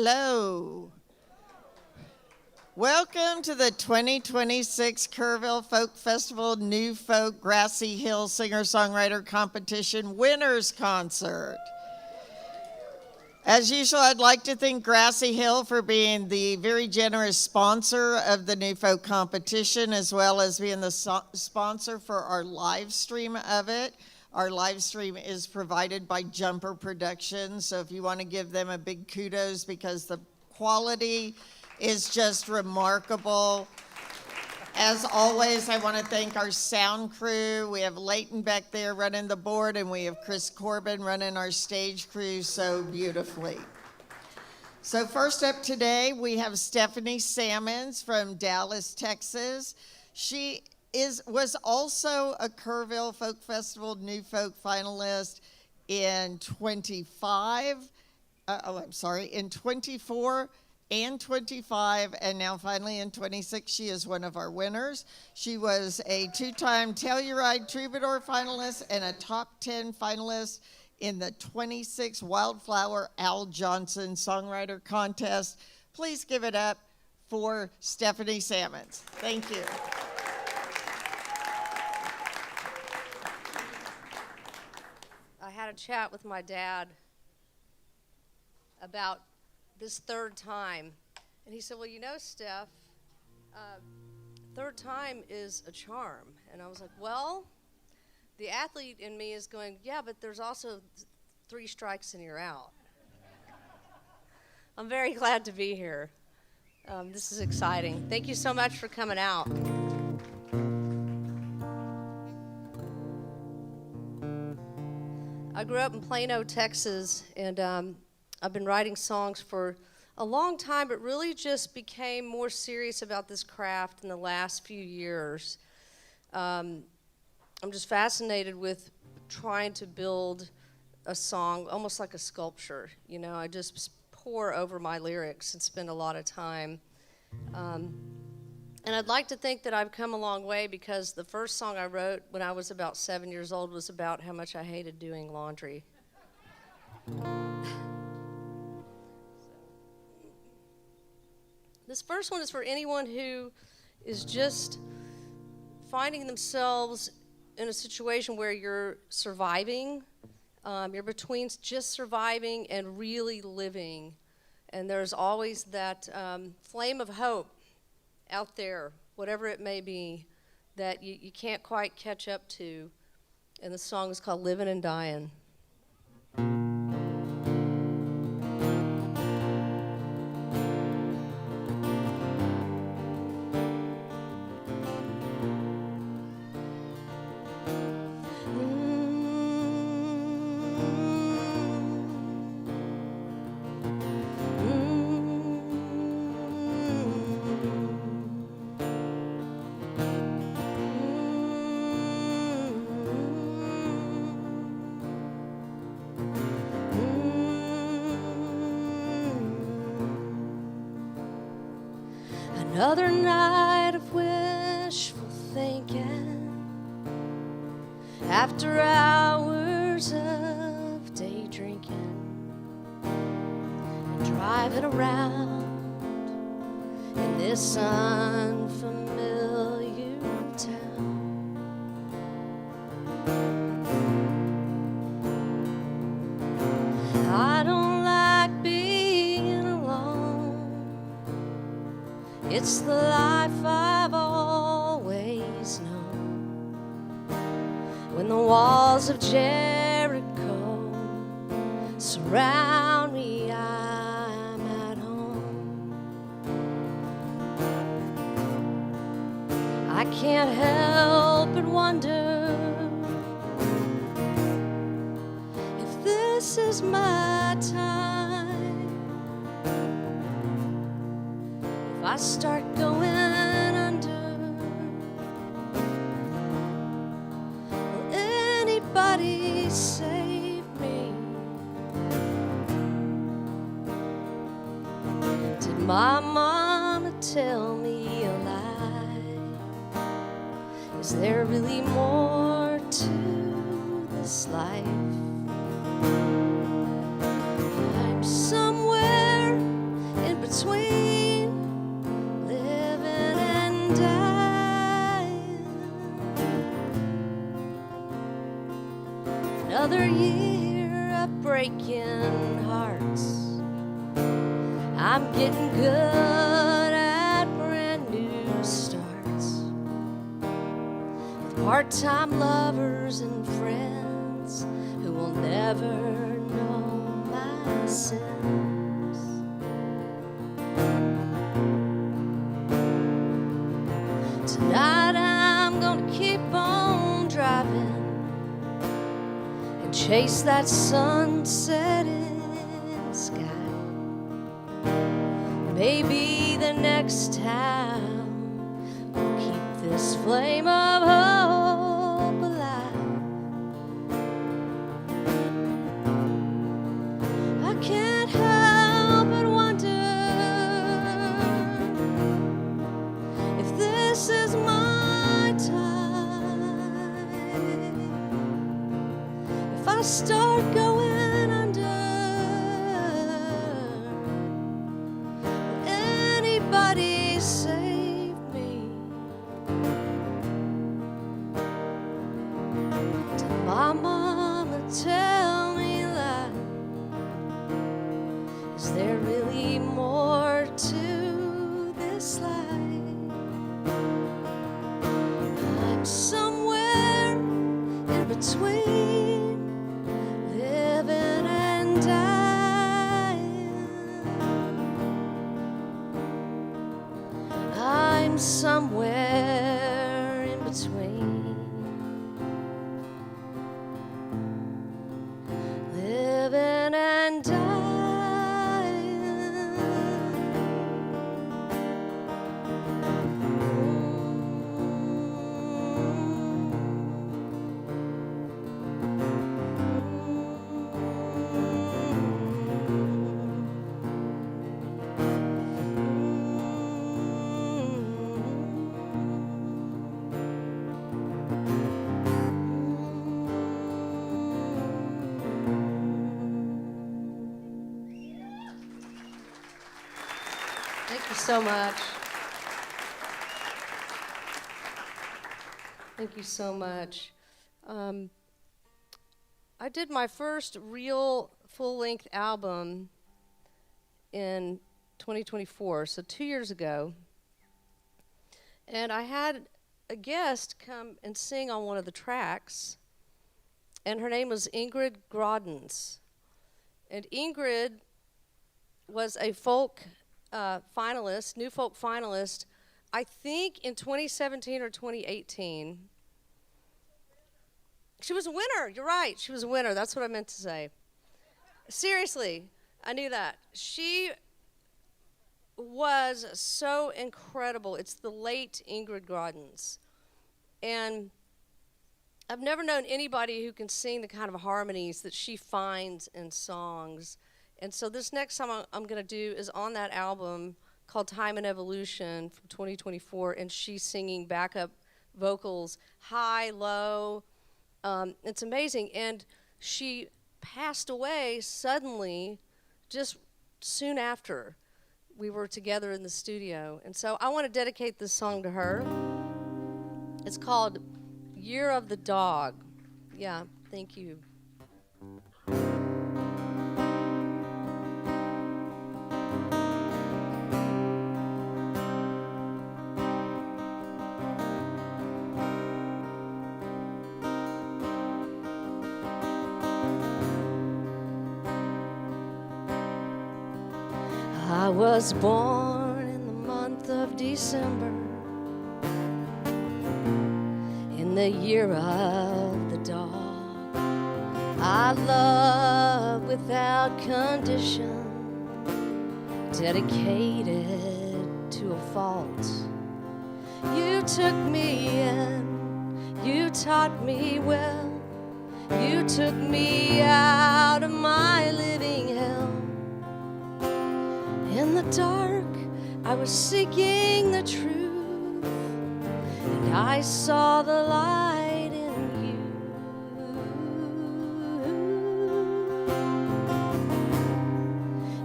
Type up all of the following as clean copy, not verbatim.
Hello. Welcome to the 2026 Kerrville Folk Festival New Folk Grassy Hill Singer-Songwriter Competition Winners Concert. As usual, I'd like to thank Grassy Hill for being the very generous sponsor of the New Folk competition, as well as being the sponsor for our live stream of it. Our live stream is provided by Jumper Productions, so if you want to give them a big kudos because the quality is just remarkable. As always, I want to thank our sound crew. We have Leighton back there running the board, and we have Chris Corbin running our stage crew so beautifully. So first up today, we have Stephanie Sammons from Dallas, Texas. She was also a Kerrville Folk Festival New Folk finalist in 24 and 25, and now finally in 26, she is one of our winners. She was a two-time Telluride Troubadour finalist and a top 10 finalist in the 26 Wildflower Al Johnson Songwriter Contest. Please give it up for Stephanie Sammons. Thank you. I had a chat with my dad about this third time, and he said, well, you know, Steph, third time is a charm. And I was like, well, the athlete in me is going, yeah, but there's also 3 strikes and you're out. I'm very glad to be here. This is exciting. Thank you so much for coming out. I grew up in Plano, Texas, and I've been writing songs for a long time, but really just became more serious about this craft in the last few years. I'm just fascinated with trying to build a song almost like a sculpture. You know, I just pour over my lyrics and spend a lot of time. And I'd like to think that I've come a long way, because the first song I wrote when I was about 7 years old was about how much I hated doing laundry. This first one is for anyone who is just finding themselves in a situation where you're surviving. You're between just surviving and really living. And there's always that flame of hope out there, whatever it may be, that you can't quite catch up to. And the song is called Living and Dying. Another night of wishful thinking, after hours of day drinking, and driving around in this unfamiliar town. I don't like being alone. It's the life I've always known. When the walls of Jericho surround me, I'm at home. I can't help but wonder if this is my time. If I start going under, will anybody save me? Did my mama tell me a lie? Is there really more to this life? I'm somewhere breaking hearts. I'm getting good at brand new starts, with part-time lovers and friends who will never know my sins. Tonight I'm gonna keep on driving and chase that sunsetting sky. Maybe the next time we'll keep this flame of hope alive. I can't help but wonder if this is my time, if I start going under, will anybody save me? Did my mama tell me that? Is there really more to this life? I'm somewhere in between living and dying. I'm somewhere in between living and dying. Thank you so much. Thank you so much. I did my first real full-length album in 2024, so 2 years ago. And I had a guest come and sing on one of the tracks, and her name was Ingrid Grodens. And Ingrid was a folk finalist, new folk finalist, I think in 2017 or 2018. She was a winner. You're right. She was a winner. That's what I meant to say. Seriously, I knew that. She was so incredible. It's the late Ingrid Grodens. And I've never known anybody who can sing the kind of harmonies that she finds in songs. And so this next song I'm going to do is on that album called Time and Evolution from 2024, and she's singing backup vocals, high, low. It's amazing. And she passed away suddenly just soon after we were together in the studio. And so I want to dedicate this song to her. It's called Year of the Dog. Yeah, thank you. I was born in the month of December, in the year of the dog. I love without condition, dedicated to a fault. You took me in, you taught me well, you took me out of my living hell. In the dark, I was seeking the truth, and I saw the light in you.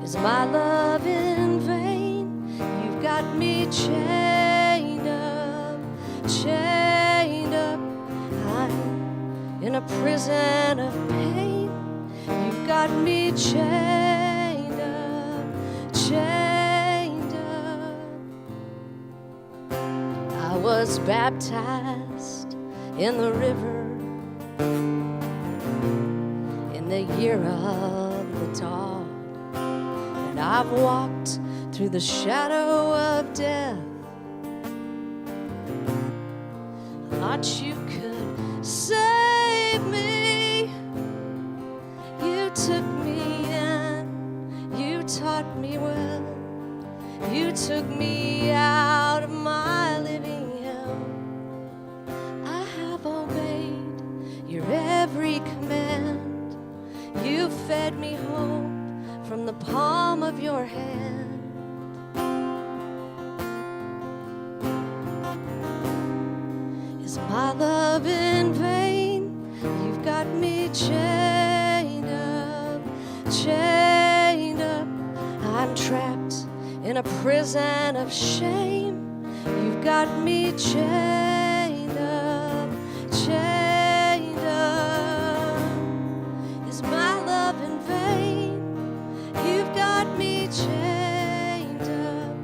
Is my love in vain? You've got me chained up, chained up. I'm in a prison of pain. You've got got me chained up, chained up. I was baptized in the river in the year of the dog, and I've walked through the shadow of death. I thought you could save me. You took me in, you taught me well. You took me out of my living hell. I have obeyed your every command. You fed me hope from the palm of your hand. Is my love in vain? You've got me chained up, chained up. I'm trapped in a prison of shame. You've got me chained up, chained up. Is my love in vain? You've got me chained up,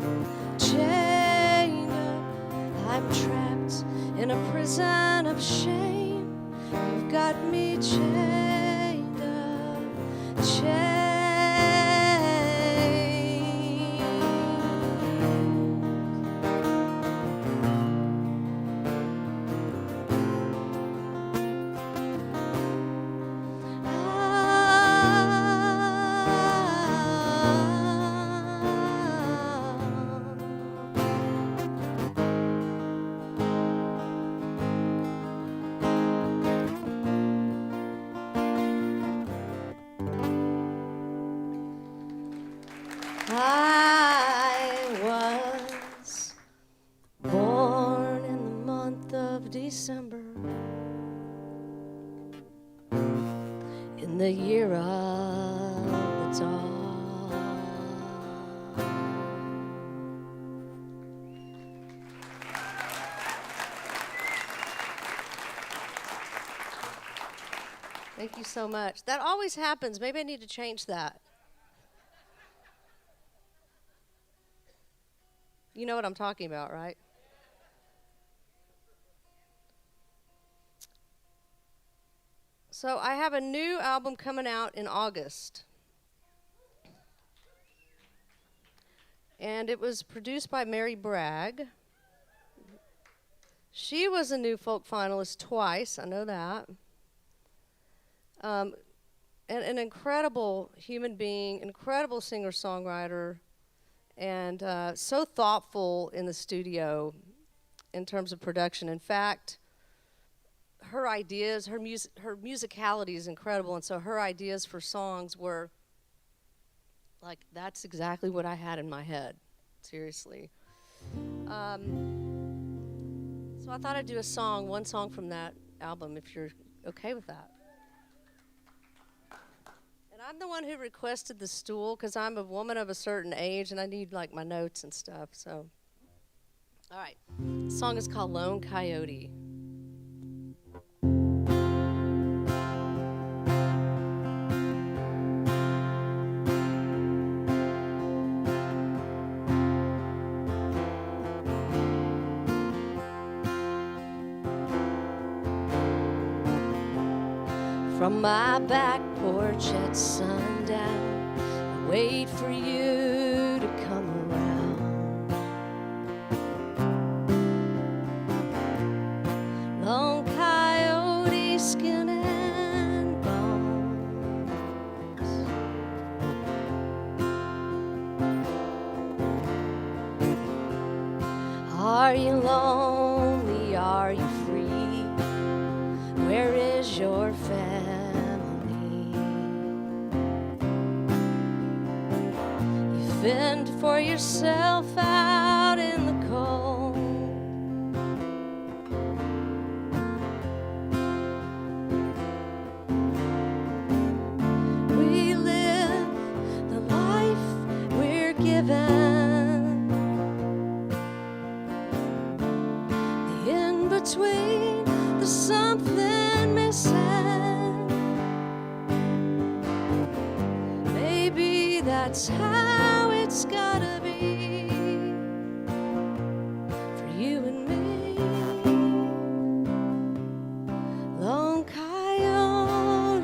chained up. I'm trapped in a prison of shame. You've got me chained up, chained. December in the year of the dog. Thank you so much. That always happens. Maybe I need to change that. You know what I'm talking about, right? So I have a new album coming out in August. And it was produced by Mary Bragg. She was a New Folk finalist twice, I know that. An incredible human being, incredible singer-songwriter, and so thoughtful in the studio in terms of production. In fact, her ideas, her musicality is incredible, and so her ideas for songs were like, that's exactly what I had in my head, seriously. So I thought I'd do one song from that album, if you're okay with that. And I'm the one who requested the stool, because I'm a woman of a certain age, and I need, like, my notes and stuff, so. All right, the song is called Lone Coyote. From my back porch at sundown, I wait for you to come around. Lone coyote, skin and bones. Are you lonely? Are you free? Where is your family? You fend for yourself out in the cold. We live the life we're given. The in-between, there's something missing. that's how it's gotta be for you and me. Lone Coyote.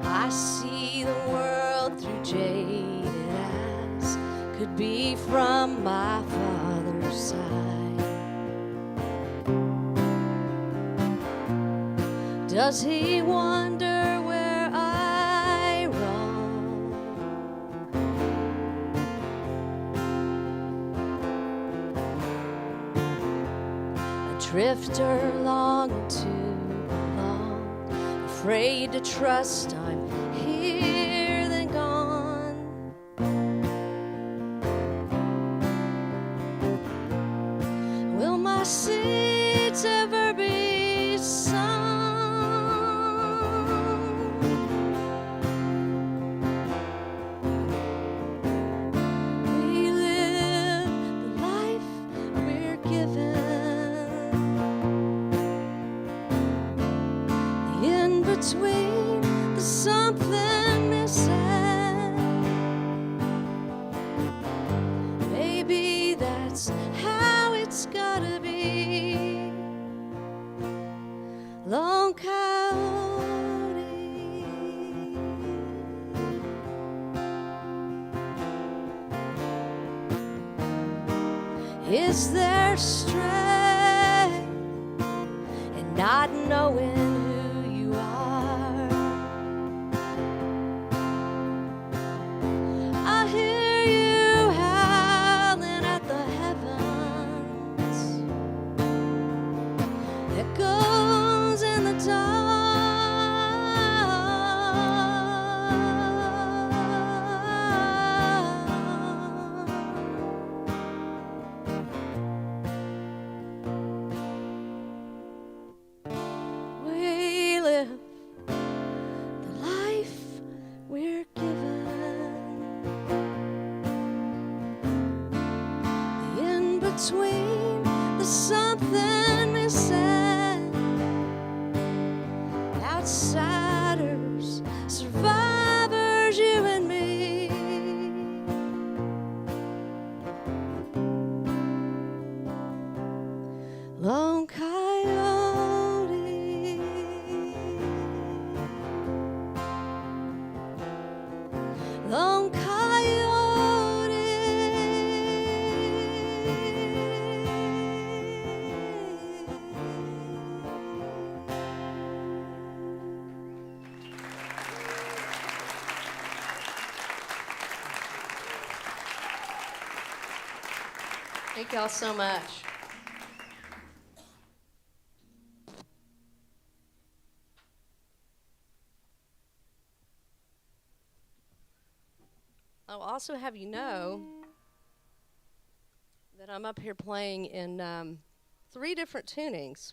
I see the world through jaded eyes, could be from my father's side. Does he wonder where I roam? A drifter longing to belong, afraid to trust I'm here then gone. Will my seeds ever be sung? We live the life we're given, the in-between, the something missing. Maybe that's how it's gotta be. Lone Coyote. Is there strength in not knowing who you are? I hear you howling at the heavens, echoes in the dark. We live the life we're given, the in-between, the something missing. Outsiders, survivors, you and me. Lone Coyote. Lone Thank y'all so much. I'll also have you know that I'm up here playing in 3 different tunings,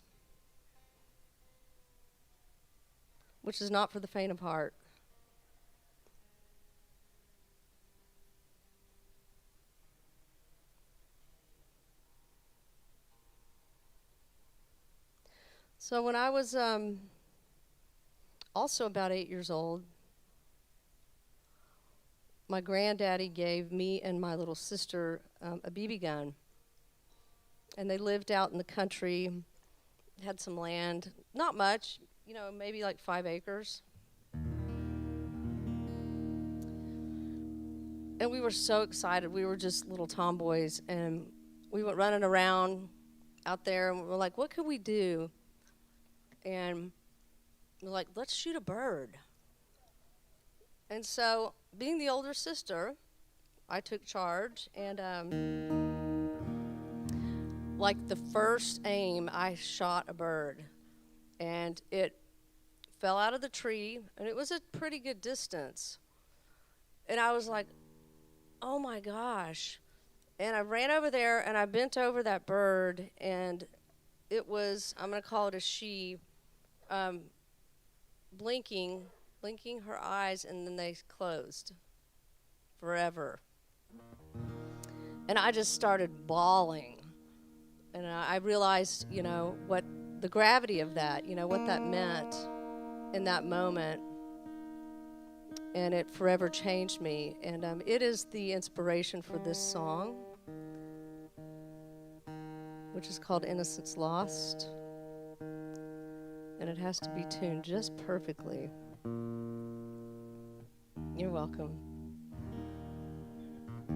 which is not for the faint of heart. So when I was also about 8 years old, my granddaddy gave me and my little sister a BB gun. And they lived out in the country, had some land, not much, you know, maybe like 5 acres. And we were so excited. We were just little tomboys, and we went running around out there, and we were like, what could we do? And we're like, let's shoot a bird. And so, being the older sister, I took charge, and like the first aim, I shot a bird, and it fell out of the tree, and it was a pretty good distance. And I was like, oh my gosh. And I ran over there, and I bent over that bird, and it was, I'm going to call it a she, blinking her eyes, and then they closed forever. And I just started bawling. And I realized, you know, what the gravity of that, what that meant in that moment. And it forever changed me. And it is the inspiration for this song, which is called Innocence Lost. And it has to be tuned just perfectly. You're welcome. I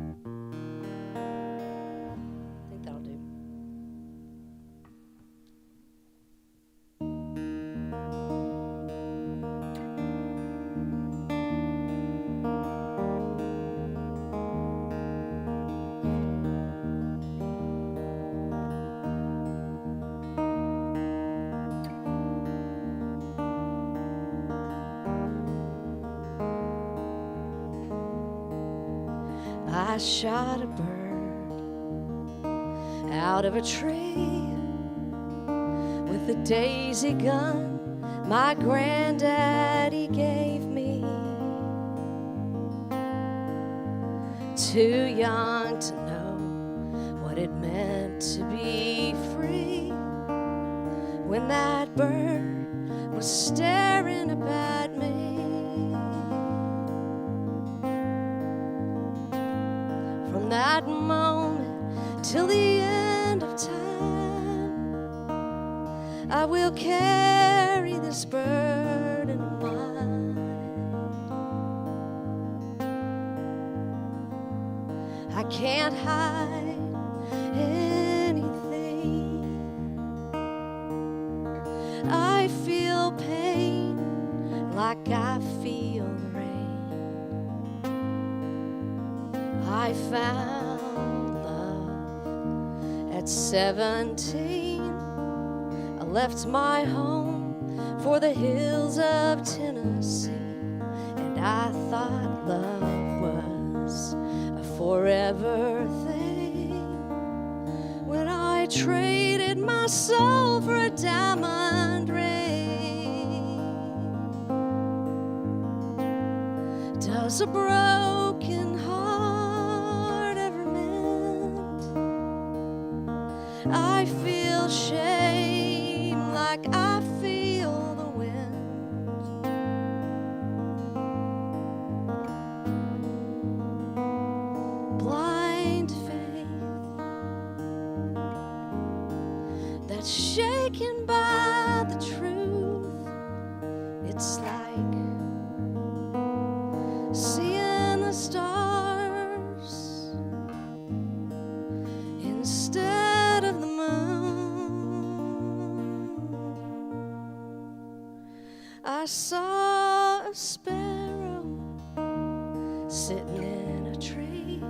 think that'll do. I shot a bird out of a tree with a daisy gun my granddaddy gave me. Too young to know what it meant to be free when that bird was staring up at me. From that moment till the end of time, I will carry this burden of mine. I can't hide anything. I feel pain like I feel the rain. I found love at 17. I left my home for the hills of Tennessee, and I thought love was a forever thing when I traded my soul for a diamond ring. Does a broken heart ever mend? I feel shame like I feel the wind. Blind faith that's shaken by the truth. It's like seeing the stars instead of the moon. I saw a sparrow sitting in a tree,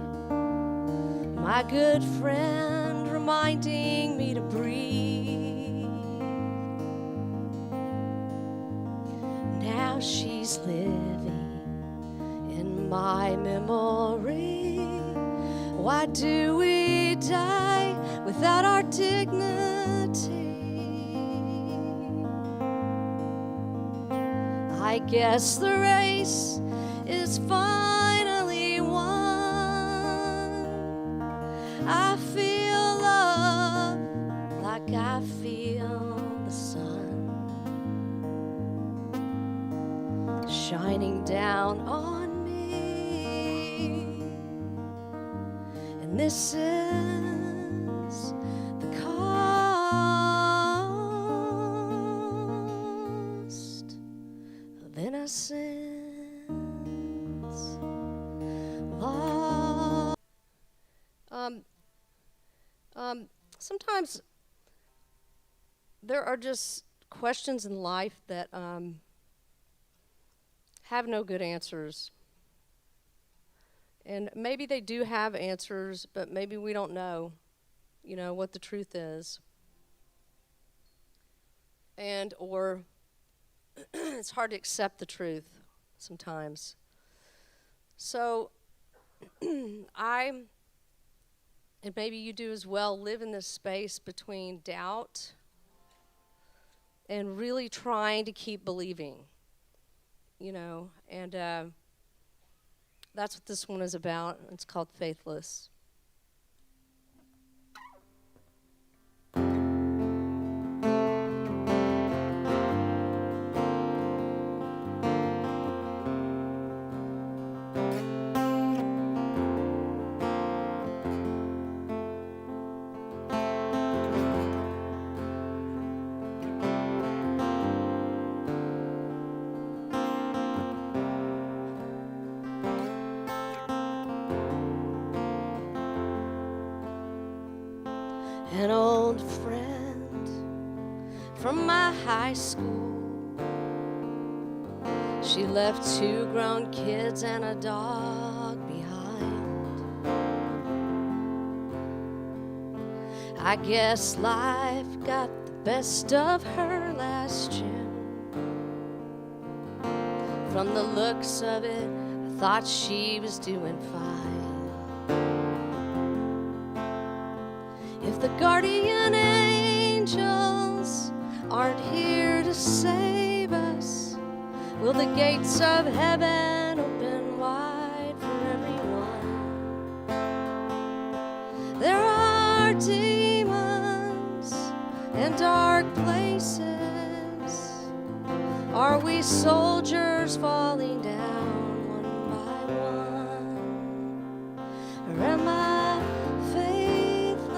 my good friend reminding me to breathe. Now she's living in my memory. Why do we die without our dignity? I guess the race is finally won. I feel love like I feel the sun shining down on me. And this is the cost of innocence. Love. Sometimes there are just questions in life that have no good answers. And maybe they do have answers, but maybe we don't know, what the truth is. And or it's hard to accept the truth sometimes. So and maybe you do as well, live in this space between doubt and really trying to keep believing, and that's what this one is about. It's called Faithless. from my high school. She left 2 grown kids and a dog behind. I guess life got the best of her last June. From the looks of it, I thought she was doing fine. If the guardian angels aren't here to save us, will the gates of heaven open wide for everyone? There are demons and dark places. Are we soldiers falling down one by one? Or am I faithless?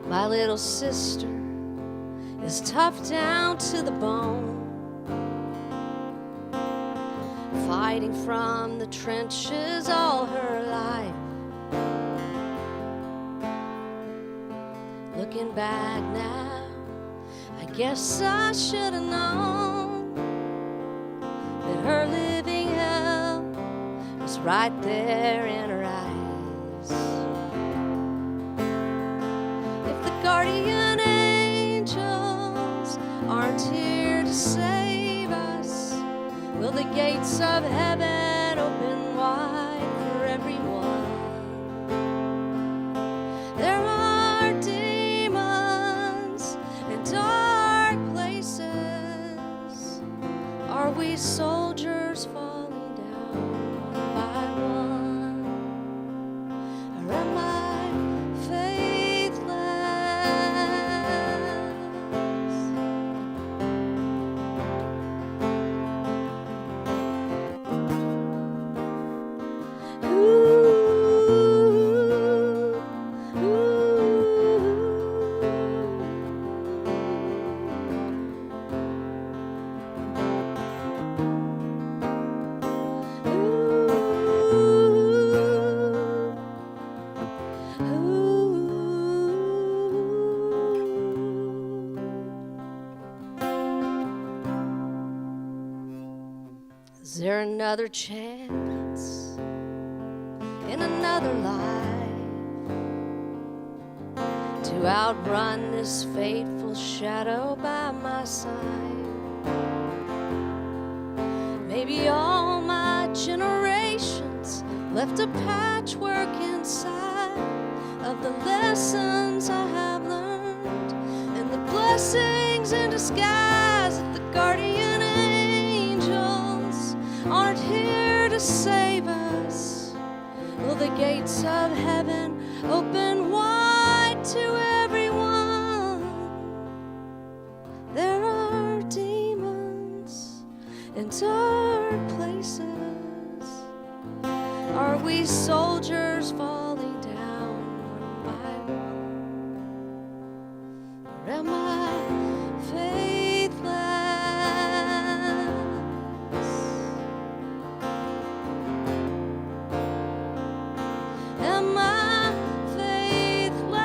My little sister is tough down to the bone, fighting from the trenches all her life. Looking back now, I guess I should have known that her living hell was right there in her eyes. If the guardian angels aren't here to save us, will the gates of heaven open wide for everyone? There are demons and dark places. Are we soldiers falling down one by one? Or am I faithless? Is there another chance in another life to outrun this fateful shadow by my side? Maybe all my generations left a patchwork inside of the lessons I have learned and the blessings in disguise that the guardian angels aren't here to save us. Will the gates of heaven open wide to everyone? There are demons in dark places. Are we soldiers falling down one by one? Or am I faithless? Am I faithless?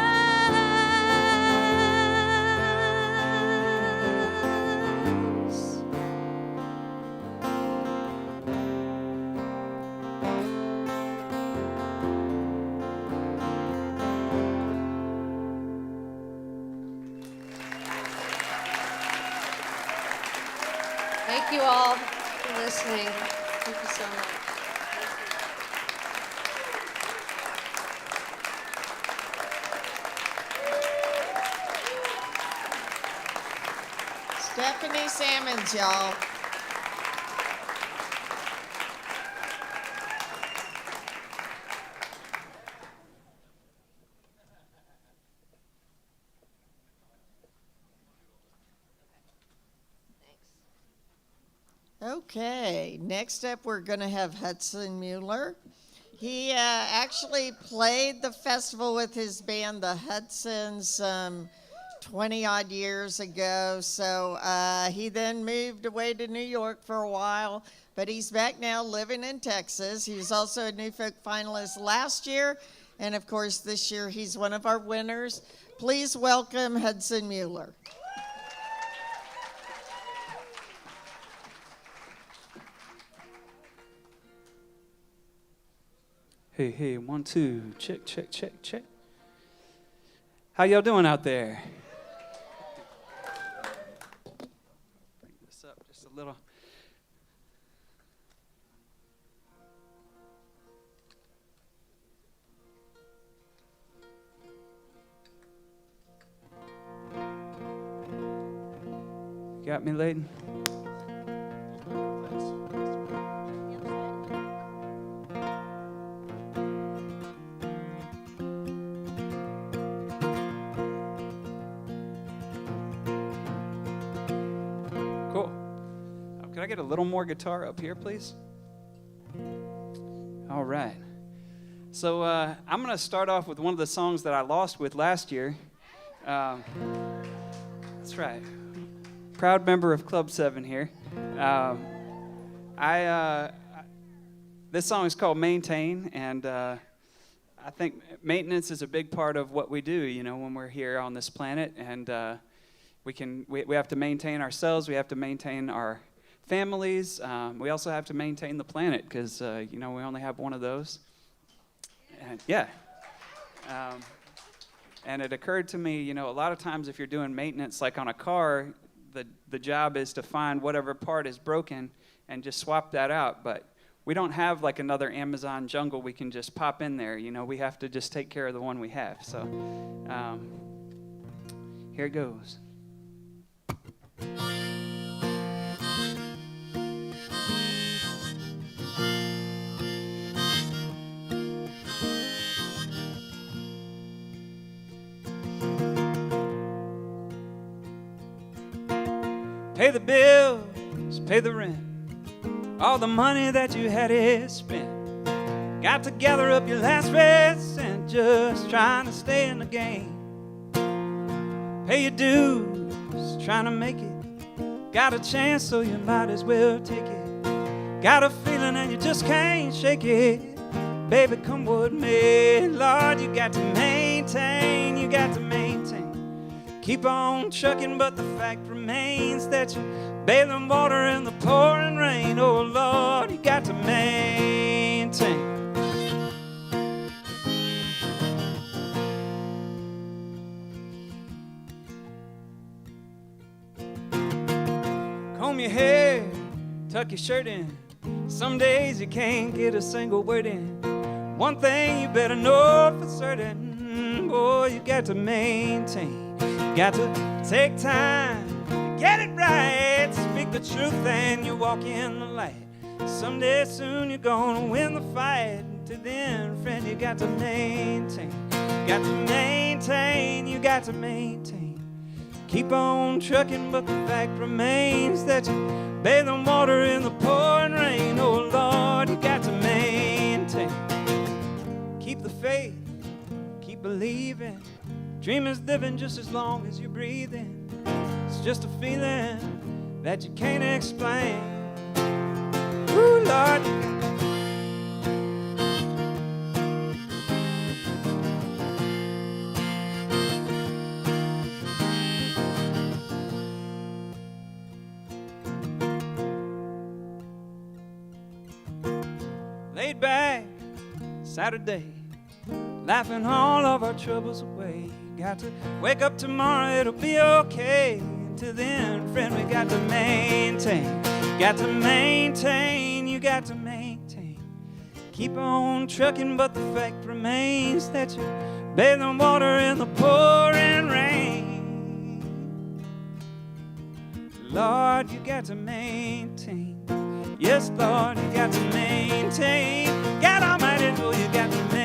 Thank you all for listening. Thank you so much. Stephanie Sammons, y'all. Okay, next up we're going to have Hudson Mueller. He actually played the festival with his band, the Hudsons, 20-odd years ago. So he then moved away to New York for a while, but he's back now living in Texas. He was also a New Folk finalist last year, and of course this year he's one of our winners. Please welcome Hudson Mueller. Hey, hey, 1, 2, check, check, check, check. How y'all doing out there? Bring this up just a little. Got me, Layden? Cool. Could I get a little more guitar up here, please? All right. So I'm going to start off with one of the songs that I lost with last year. That's right. Proud member of Club 7 here. This song is called Maintain, and I think maintenance is a big part of what we do, you know, when we're here on this planet, and we have to maintain ourselves, we have to maintain our families, we also have to maintain the planet, because, you know, we only have one of those. And, yeah. And it occurred to me, you know, a lot of times if you're doing maintenance, like on a car, the job is to find whatever part is broken and just swap that out. But we don't have like another Amazon jungle we can just pop in there. You know, we have to just take care of the one we have. So here it goes. Pay the bills, pay the rent. All the money that you had is spent. Got to gather up your last red cent, just trying to stay in the game. Pay your dues, trying to make it. Got a chance, so you might as well take it. Got a feeling and you just can't shake it. Baby, come with me, Lord, you got to maintain, you got to maintain. Keep on trucking, but the fact remains that you bathe in water in the pouring rain. Oh, Lord, you got to maintain. Comb your hair, tuck your shirt in. Some days you can't get a single word in. One thing you better know for certain, boy, you got to maintain. Got to take time to get it right. Speak the truth and you walk in the light. Someday soon you're gonna win the fight. Till then, friend, you got to maintain. Got to maintain, you got to maintain. Keep on trucking, but the fact remains that you bathe in water in the pouring rain. Oh, Lord, you got to maintain. Keep the faith, keep believing. Dream is living just as long as you're breathing. It's just a feeling that you can't explain. Ooh, Lord. Laid back, Saturday, laughing all of our troubles away. Got to wake up tomorrow, it'll be okay. Until then, friend, we got to maintain. Got to maintain, you got to maintain. Keep on trucking, but the fact remains that you bathe in water in the pouring rain. Lord, you got to maintain. Yes, Lord, you got to maintain. God Almighty, oh, you got to maintain.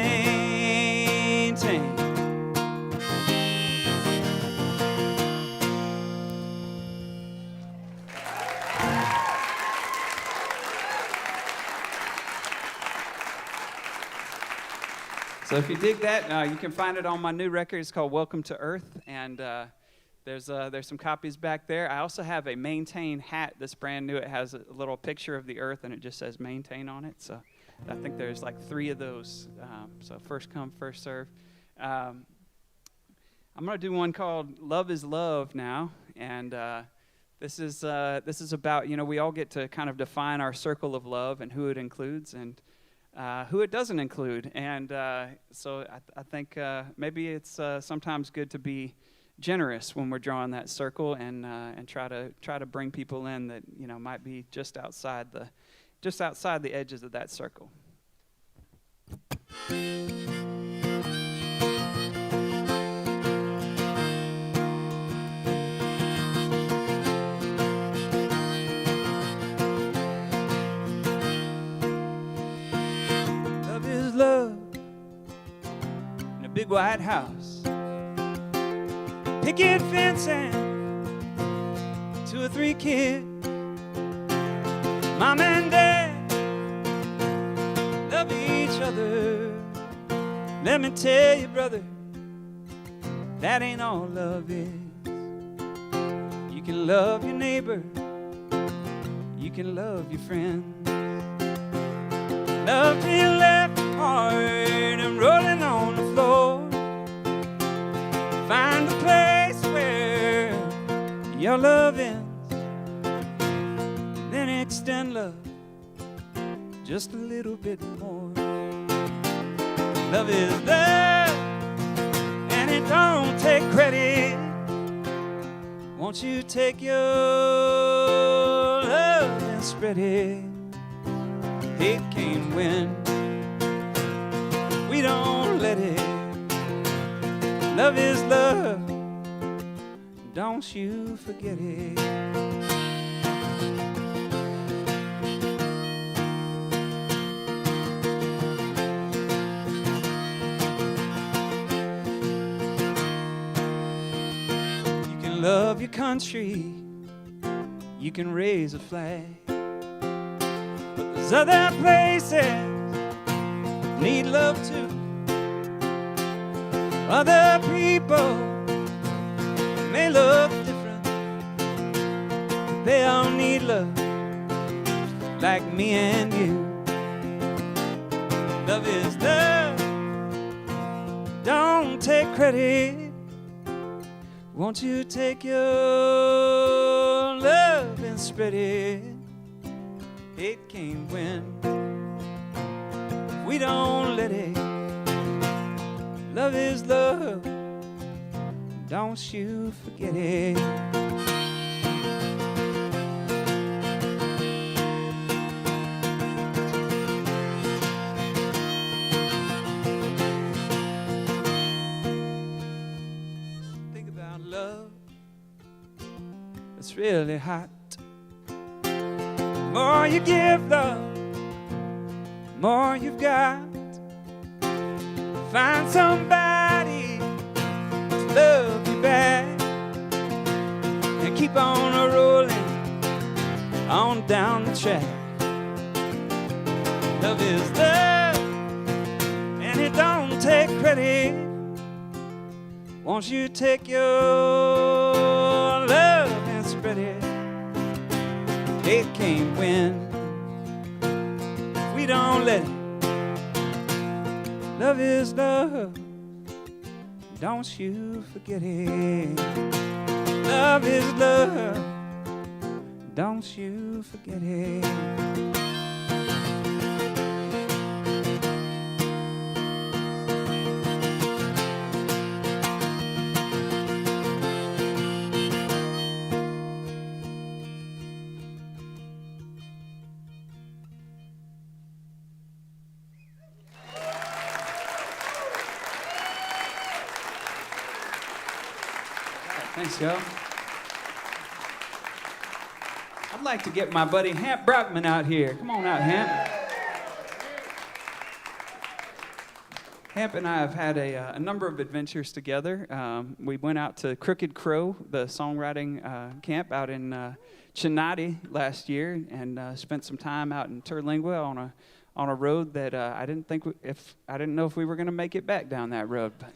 So if you dig that, you can find it on my new record. It's called Welcome to Earth. And there's some copies back there. I also have a Maintain hat that's brand new. It has a little picture of the earth, and it just says Maintain on it. So I think there's like 3 of those. So first come, first serve. I'm going to do one called Love is Love now, and this is about, we all get to kind of define our circle of love and who it includes and who it doesn't include. And so I think maybe it's sometimes good to be generous when we're drawing that circle and try to bring people in that might be just outside the edges of that circle. Love is love in a big white house. Picket fencing, 2 or 3 kids, Mom and Dad love each other. Let me tell you, brother, that ain't all love is. You can love your neighbor, you can love your friend. Love till you left hard and rolling on the floor. Find a place where your love ends, then extend love just a little bit more. Love is love, and it don't take credit. Won't you take your love and spread it? Hate can't win, we don't let it. Love is love, don't you forget it. You can love your country, you can raise a flag, but there's other places need love too. Other people may look different, but they all need love, like me and you. Love is love, don't take credit. Won't you take your love and spread it? Hate can't win, we don't let it. Love is love, don't you forget it. Think about love, it's really hot. The more you give love, the more you've got. Find somebody to love you back and keep on rolling on down the track. Love is love, and it don't take credit. Won't you take your love and spread it? Hate can't win, we don't let it. Love is love, don't you forget it. Love is love, don't you forget it. Thanks, y'all. I'd like to get my buddy Hamp Brockman out here. Come on out, Hamp. Hamp and I have had a number of adventures together. We went out to Crooked Crow, the songwriting camp out in Chinati last year, and spent some time out in Terlingua on a road that I didn't know if we were going to make it back down that road, but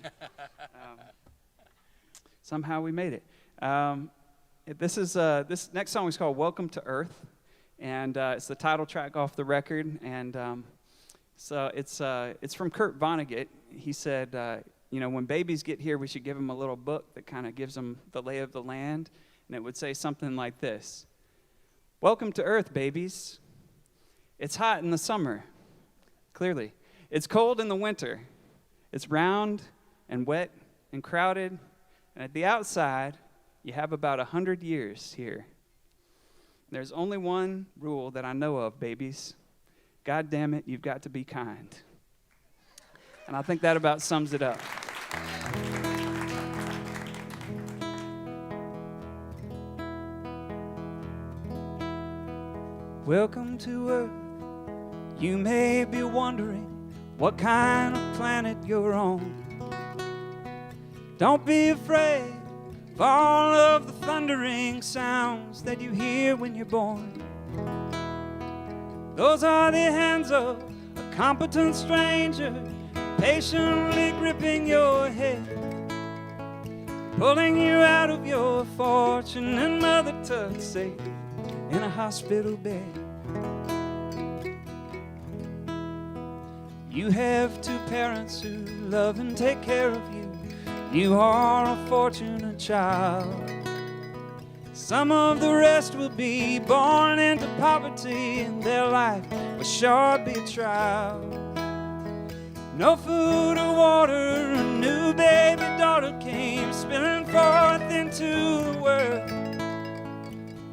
somehow we made it. This next song is called "Welcome to Earth," and it's the title track off the record. And so it's from Kurt Vonnegut. He said, when babies get here, we should give them a little book that kind of gives them the lay of the land, and it would say something like this: "Welcome to Earth, babies. It's hot in the summer, clearly. It's cold in the winter. It's round and wet and crowded, and at the outside, you have about 100 years here. There's only one rule that I know of, babies. God damn it, you've got to be kind." And I think that about sums it up. Welcome to Earth. You may be wondering what kind of planet you're on. Don't be afraid of all of the thundering sounds that you hear when you're born. Those are the hands of a competent stranger, patiently gripping your head, pulling you out of your fortune and mother tucked safe in a hospital bed. You have two parents who love and take care of you. You are a fortunate child. Some of the rest will be born into poverty, and their life will sure be a trial. No food or water, a new baby daughter came spilling forth into the world.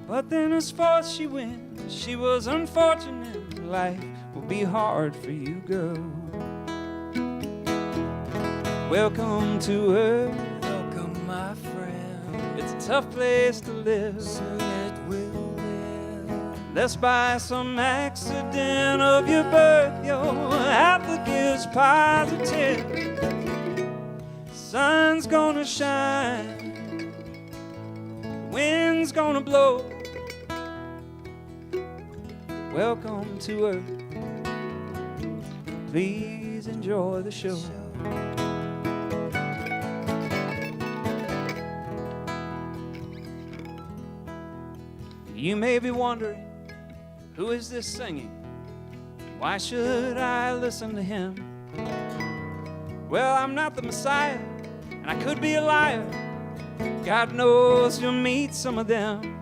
But then as forth she went, she was unfortunate. Life will be hard for you, girl. Welcome to Earth. Welcome, my friend. It's a tough place to live. So it will live. Lest by some accident of your birth, your outlook is positive. Sun's gonna shine, the wind's gonna blow. Welcome to Earth. Please enjoy the show. You may be wondering, who is this singing? Why should I listen to him? Well, I'm not the Messiah, and I could be a liar. God knows you'll meet some of them.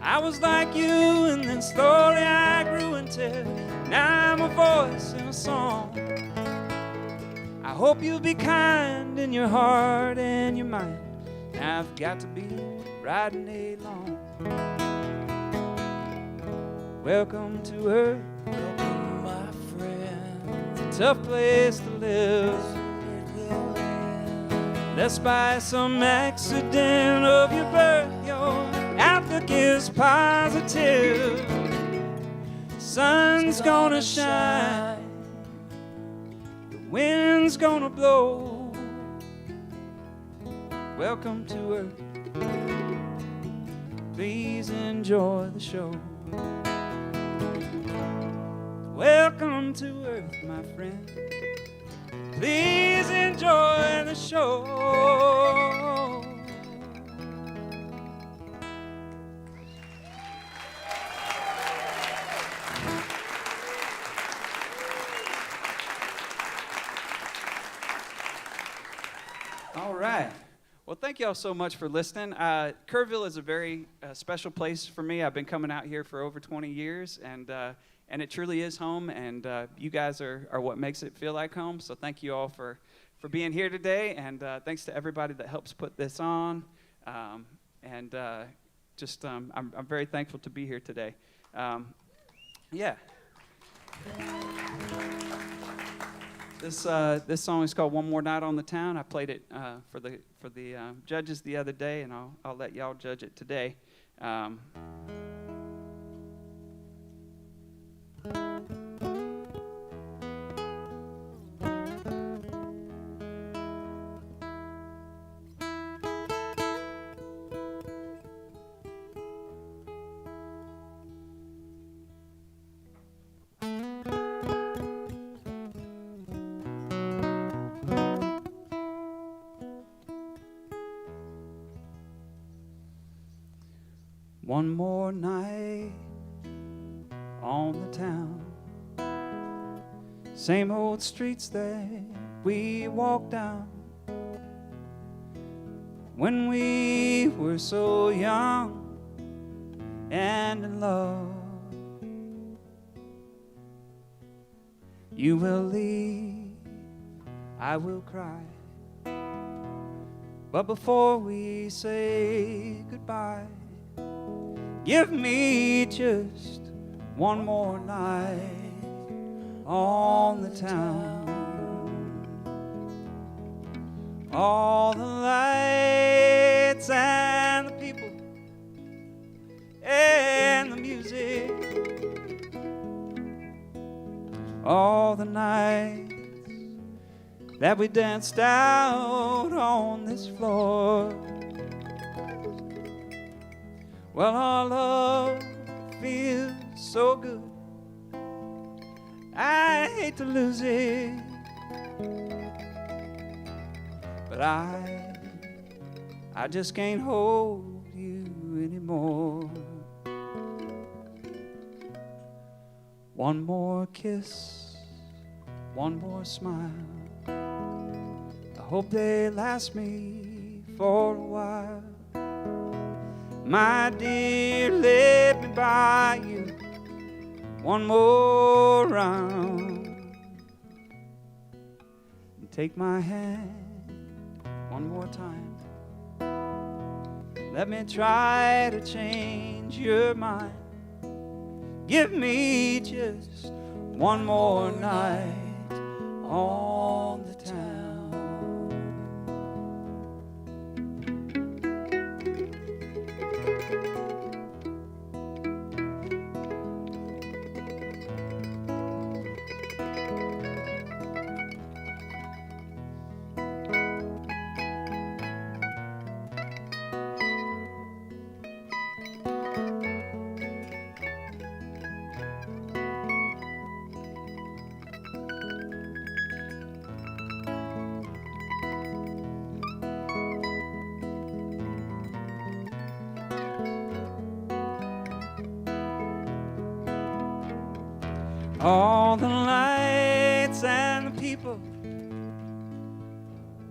I was like you, and then slowly I grew until now I'm a voice in a song. I hope you'll be kind in your heart and your mind. I've got to be riding along. Welcome to Earth. Welcome, my friend. It's a tough place to live. Lest by some accident of your birth, your outlook is positive. Sun's gonna shine, the wind's gonna blow. Welcome to Earth. Please enjoy the show. Welcome to Earth, my friend. Please enjoy the show. All right. Well, thank you all so much for listening. Kerrville is a very special place for me. I've been coming out here for over 20 years, and it truly is home, and you guys are what makes it feel like home. So thank you all for being here today, and thanks to everybody that helps put this on. I'm very thankful to be here today. Yeah. This song is called "One More Night on the Town." I played it for the judges the other day, and I'll let y'all judge it today. One more night on the town. Same old streets that we walked down when we were so young and in love. You will leave, I will cry, but before we say goodbye, give me just one more night on the town. All the lights and the people and the music, all the nights that we danced out on this floor. Well, our love feels so good, I hate to lose it, but I just can't hold you anymore. One more kiss, one more smile, I hope they last me for a while. My dear, let me buy you one more round. And take my hand one more time. Let me try to change your mind. Give me just one more night on the town. All the lights and the people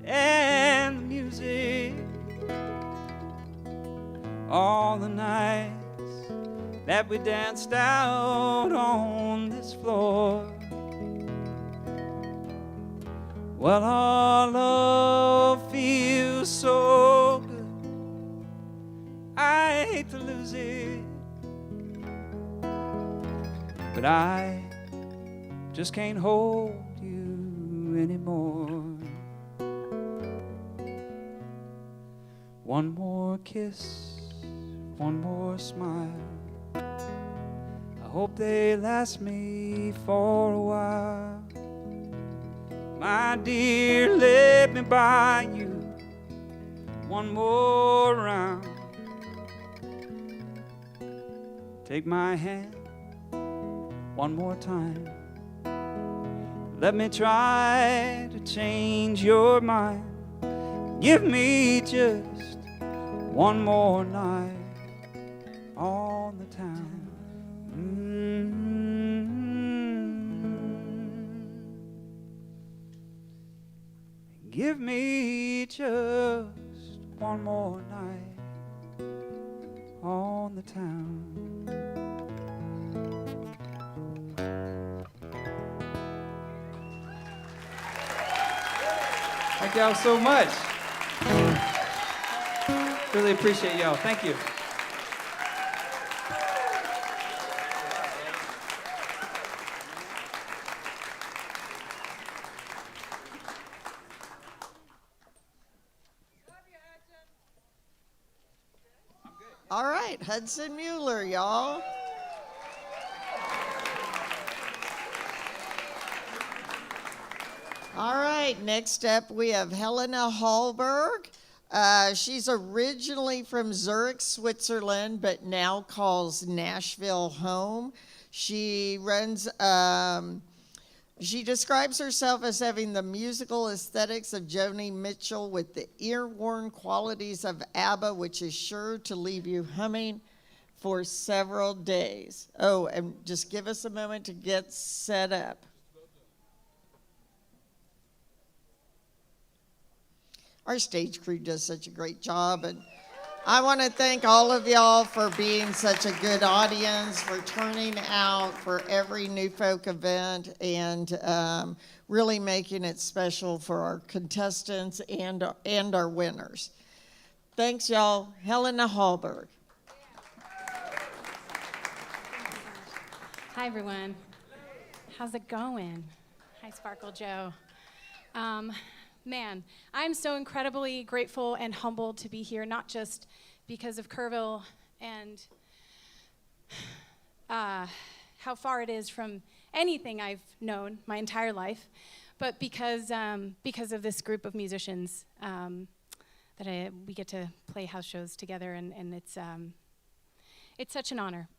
and the music, all the nights that we danced out on this floor. Well, our love feels so good, I hate to lose it, but I just can't hold you anymore. One more kiss, one more smile, I hope they last me for a while. My dear, let me buy you one more round. Take my hand one more time. Let me try to change your mind. Give me just one more night on the town. Give me just one more night on the town. Thank y'all so much. Really appreciate y'all. Thank you. All right, Hudson Mueller, y'all. All right, next up we have Helena Hallberg. She's originally from Zurich, Switzerland, but now calls Nashville home. She describes herself as having the musical aesthetics of Joni Mitchell with the ear-worn qualities of ABBA, which is sure to leave you humming for several days. Oh, and just give us a moment to get set up. Our stage crew does such a great job, and I want to thank all of y'all for being such a good audience, for turning out for every New Folk event, and really making it special for our contestants and our winners. Thanks, y'all. Helena Hallberg. Hi, everyone. How's it going? Hi, Sparkle Joe. Man, I'm so incredibly grateful and humbled to be here, not just because of Kerrville and how far it is from anything I've known my entire life, but because of this group of musicians that we get to play house shows together, and it's such an honor.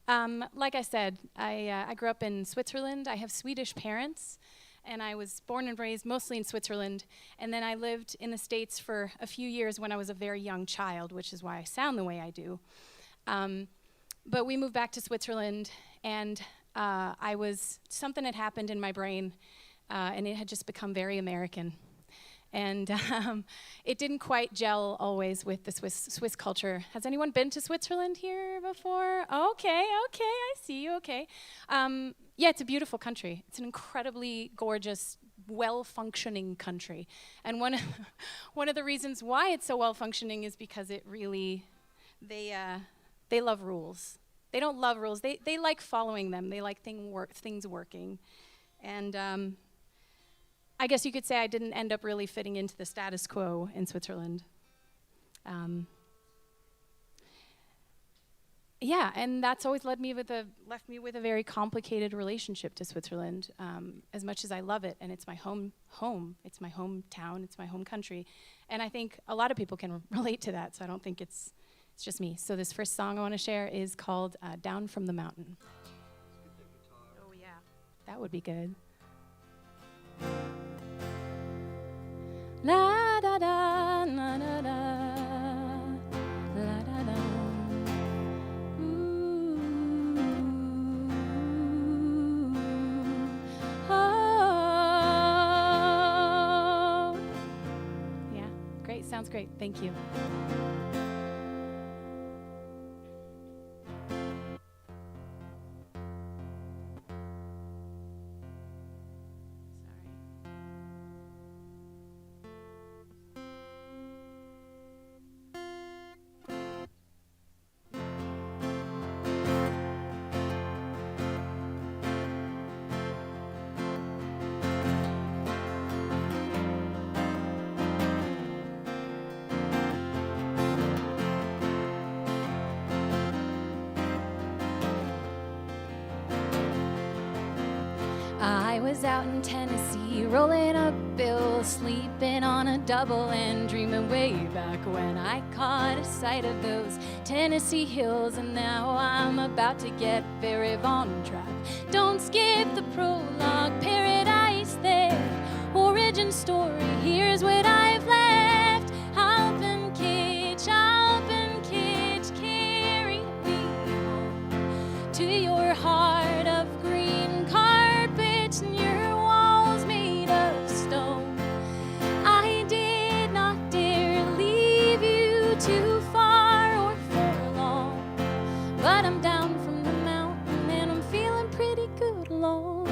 Like I said, I grew up in Switzerland. I have Swedish parents, and I was born and raised mostly in Switzerland, and then I lived in the States for a few years when I was a very young child, which is why I sound the way I do. But we moved back to Switzerland, and something had happened in my brain, and it had just become very American. And it didn't quite gel always with the Swiss culture. Has anyone been to Switzerland here before? Okay, I see you, okay. Yeah, it's a beautiful country. It's an incredibly gorgeous, well-functioning country. And one of the reasons why it's so well-functioning is because it really, they love rules. They don't love rules, they like following them. They like things working. And I guess you could say I didn't end up really fitting into the status quo in Switzerland. Yeah, and that's always left me with a very complicated relationship to Switzerland. As much as I love it, and it's my home, it's my hometown, it's my home country, and I think a lot of people can relate to that. So I don't think it's just me. So this first song I want to share is called "Down from the Mountain." Oh yeah, that would be good. La da da, la da da, la da da. Ooh, oh. Yeah, great, sounds great. Thank you. I was out in Tennessee, rolling a bill, sleeping on a double and dreaming way back when I caught a sight of those Tennessee hills, and now I'm about to get very on track. Don't skip the prologue, paradise there, origin story, here's what I've left. Alpen kitsch, carry me home to your heart of green carpets and your walls made of stone. I did not dare leave you too far or for long, but I'm down from the mountain and I'm feeling pretty good alone.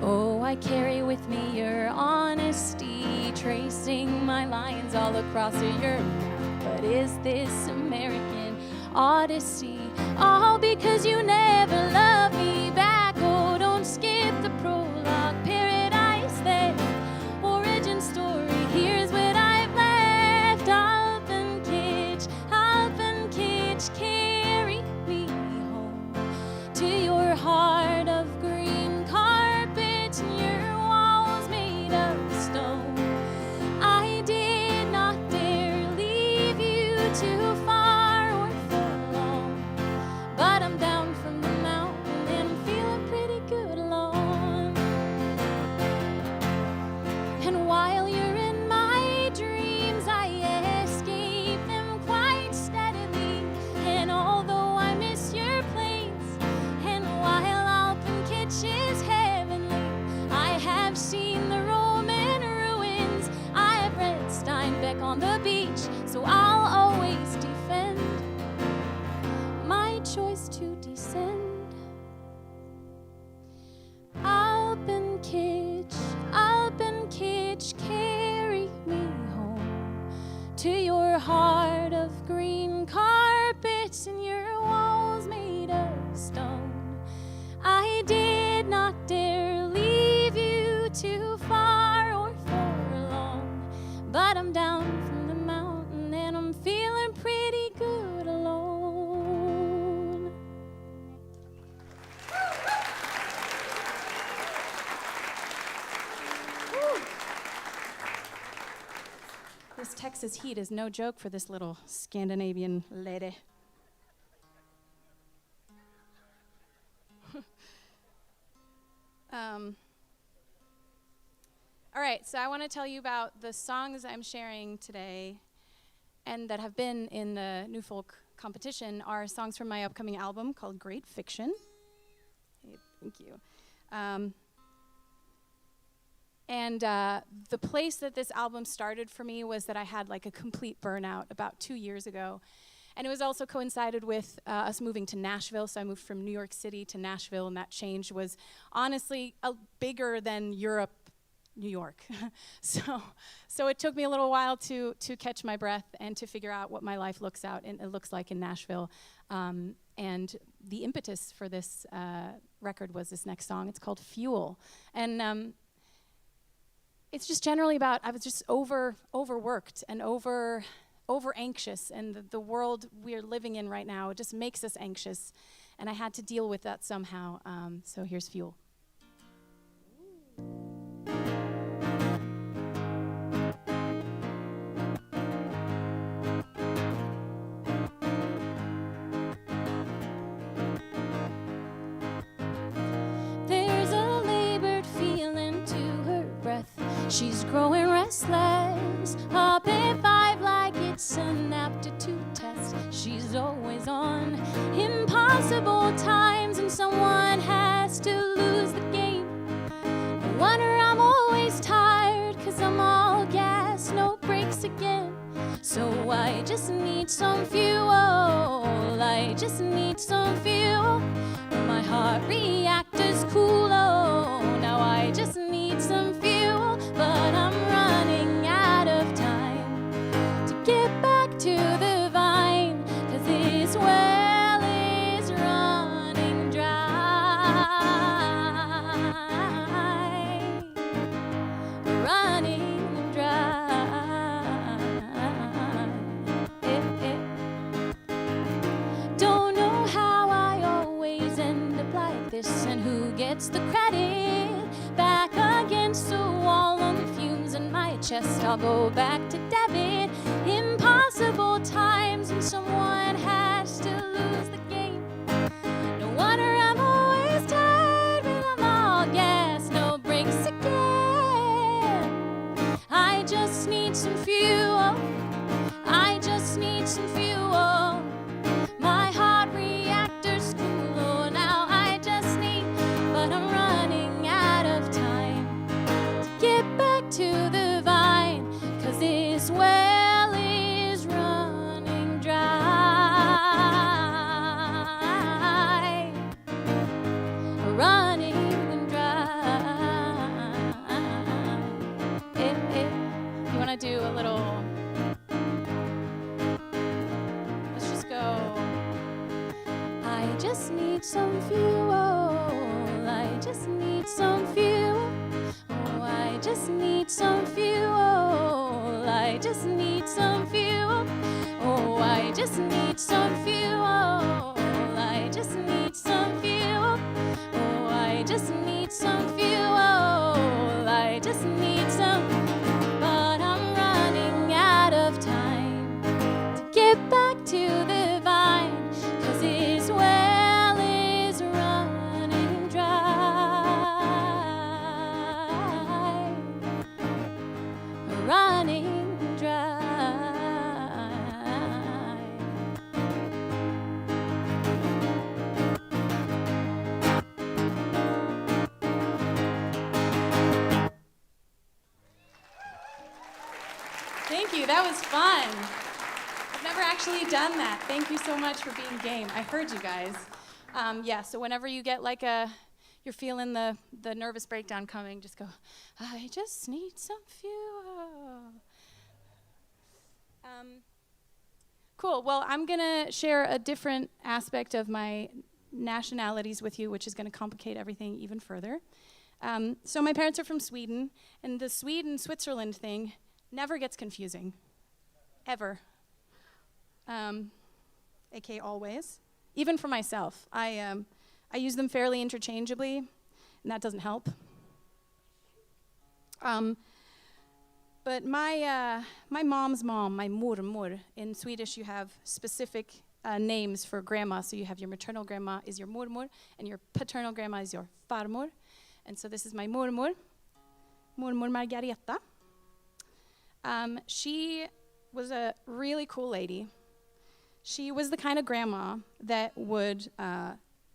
Oh, I carry with me your honesty, tracing my lines all across your map. But is this American odyssey all because you never loved me back? Oh, don't skip the prologue, paradise there, origin story, here's what I've left. Alpen kitsch, carry me home to your heart of green carpets and your walls made of stone. I did not dare leave you too far or for long, but I'm down from the mountain and I'm feeling pretty good alone. And while you're in my dreams, I escape them quite steadily. heart of green carpet and your walls made of stone. I did not dare leave you too far or for long, but I'm down from the mountain and I'm feeling pretty good alone. This Texas heat is no joke for this little Scandinavian lady. All right, so I want to tell you about the songs I'm sharing today and that have been in the New Folk competition are songs from my upcoming album called Great Fiction. Hey, thank you. The place that this album started for me was that I had like a complete burnout about 2 years ago. And it was also coincided with us moving to Nashville. So I moved from New York City to Nashville, and that change was honestly bigger than Europe, New York. So it took me a little while to catch my breath and to figure out what my life looks like in Nashville. And the impetus for this record was this next song. It's called Fuel. And it's just generally about, I was just overworked and over anxious, and the world we're living in right now, it just makes us anxious, and I had to deal with that somehow. So here's Fuel. There's a labored feeling to her breath. She's growing restless, up at 5 like it's an aptitude test. She's always on impossible times, and someone has to lose the game. No wonder I'm always tired, 'cause I'm all gas, no brakes again. So I just need some fuel, I just need some fuel. My heart reactor's cool, oh, now I just need some fuel. But I'm running out of time to get back to the vine, 'cause this well is running dry, running dry. Don't know how I always end up like this, and who gets the credit. Back against the wall on the fumes in my chest, I'll go back to debit. Impossible times, and someone has to lose the game. No wonder I'm always tired, but I'm all gas, no brakes again. I just need some fuel, I just need some fuel. My heart reactor's cool, oh, now I just need, but I'm running out of time to get back to the vine, 'cause this well is running dry, running dry. You want to do a little, let's just go. I just need some fuel, I just need some fuel. Oh, I just need some fuel, I just need some fuel. Oh, I just need some fuel, I just need some fuel. Oh, I just need some fuel, I just need some. But I'm running out of time to get back to the vine, 'cause this well is running dry, running dry. Thank you, that was fun. I've never actually done that. Thank you so much for being game. I heard you guys. Yeah, so whenever you get like you're feeling the nervous breakdown coming, just go, I just need some fuel. Cool. Well, I'm going to share a different aspect of my nationalities with you, which is going to complicate everything even further. So my parents are from Sweden, and the Sweden-Switzerland thing never gets confusing, ever, aka always. Even for myself, I use them fairly interchangeably, and that doesn't help. But my mom's mom, my mormor, in Swedish you have specific names for grandma. So you have your maternal grandma is your mormor, and your paternal grandma is your farmor. And so this is my mormor Margareta. She was a really cool lady. She was the kind of grandma that would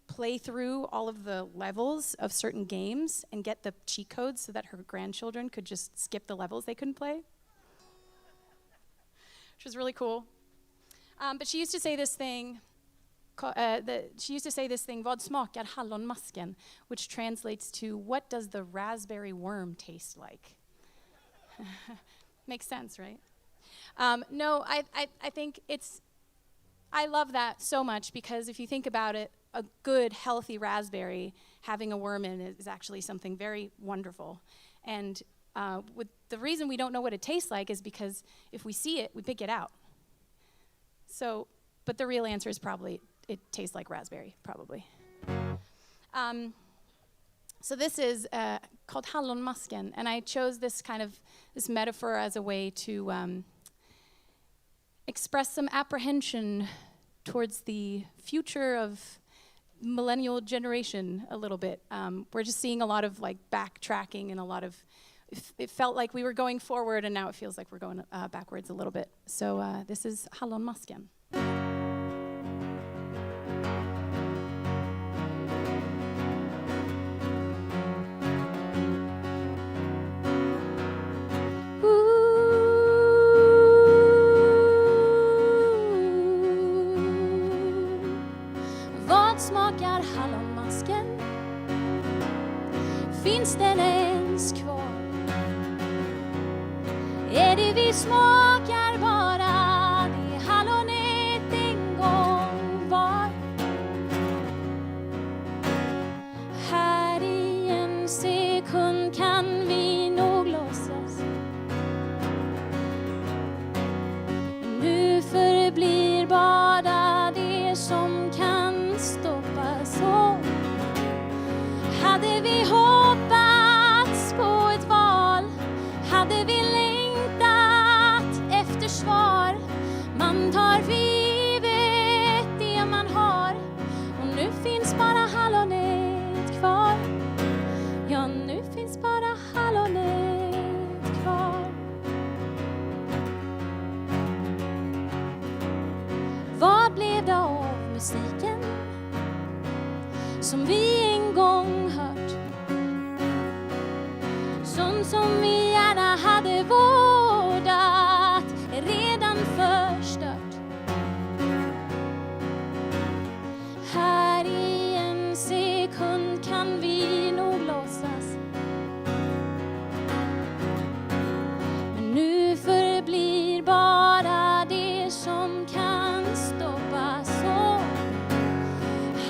play through all of the levels of certain games and get the cheat codes so that her grandchildren could just skip the levels they couldn't play, which was really cool. But she used to say this thing, vad smakar hallonmasken, which translates to, what does the raspberry worm taste like? Makes sense, right? No, I think I love that so much, because if you think about it, a good, healthy raspberry having a worm in it is actually something very wonderful. And with the reason we don't know what it tastes like is because if we see it, we pick it out. So, but the real answer is probably it tastes like raspberry, probably. So this is called hallonmasken, and I chose this metaphor as a way to express some apprehension towards the future of millennial generation a little bit. We're just seeing a lot of backtracking and a lot of, it felt like we were going forward, and now it feels like we're going backwards a little bit. So this is hallonmasken. Smakar hallonmasken? Finns den ens kvar? Är det vi smakar bara det hallonet en gång var? Här i en sekund kan vi nog låtsas. Nu förblir bara det som kan stoppas. Hade vi hoppats på ett val, hade vi längtat efter svar. Man tar för givet det man har, och nu finns bara hallonet kvar. Ja, nu finns bara hallonet kvar. Vad blev det av musiken som vi en gång hört? Sånt som vi gärna hade vårdat är redan förstört. Här i en sekund kan vi nog låtsas, men nu förblir bara det som kan stoppas. Så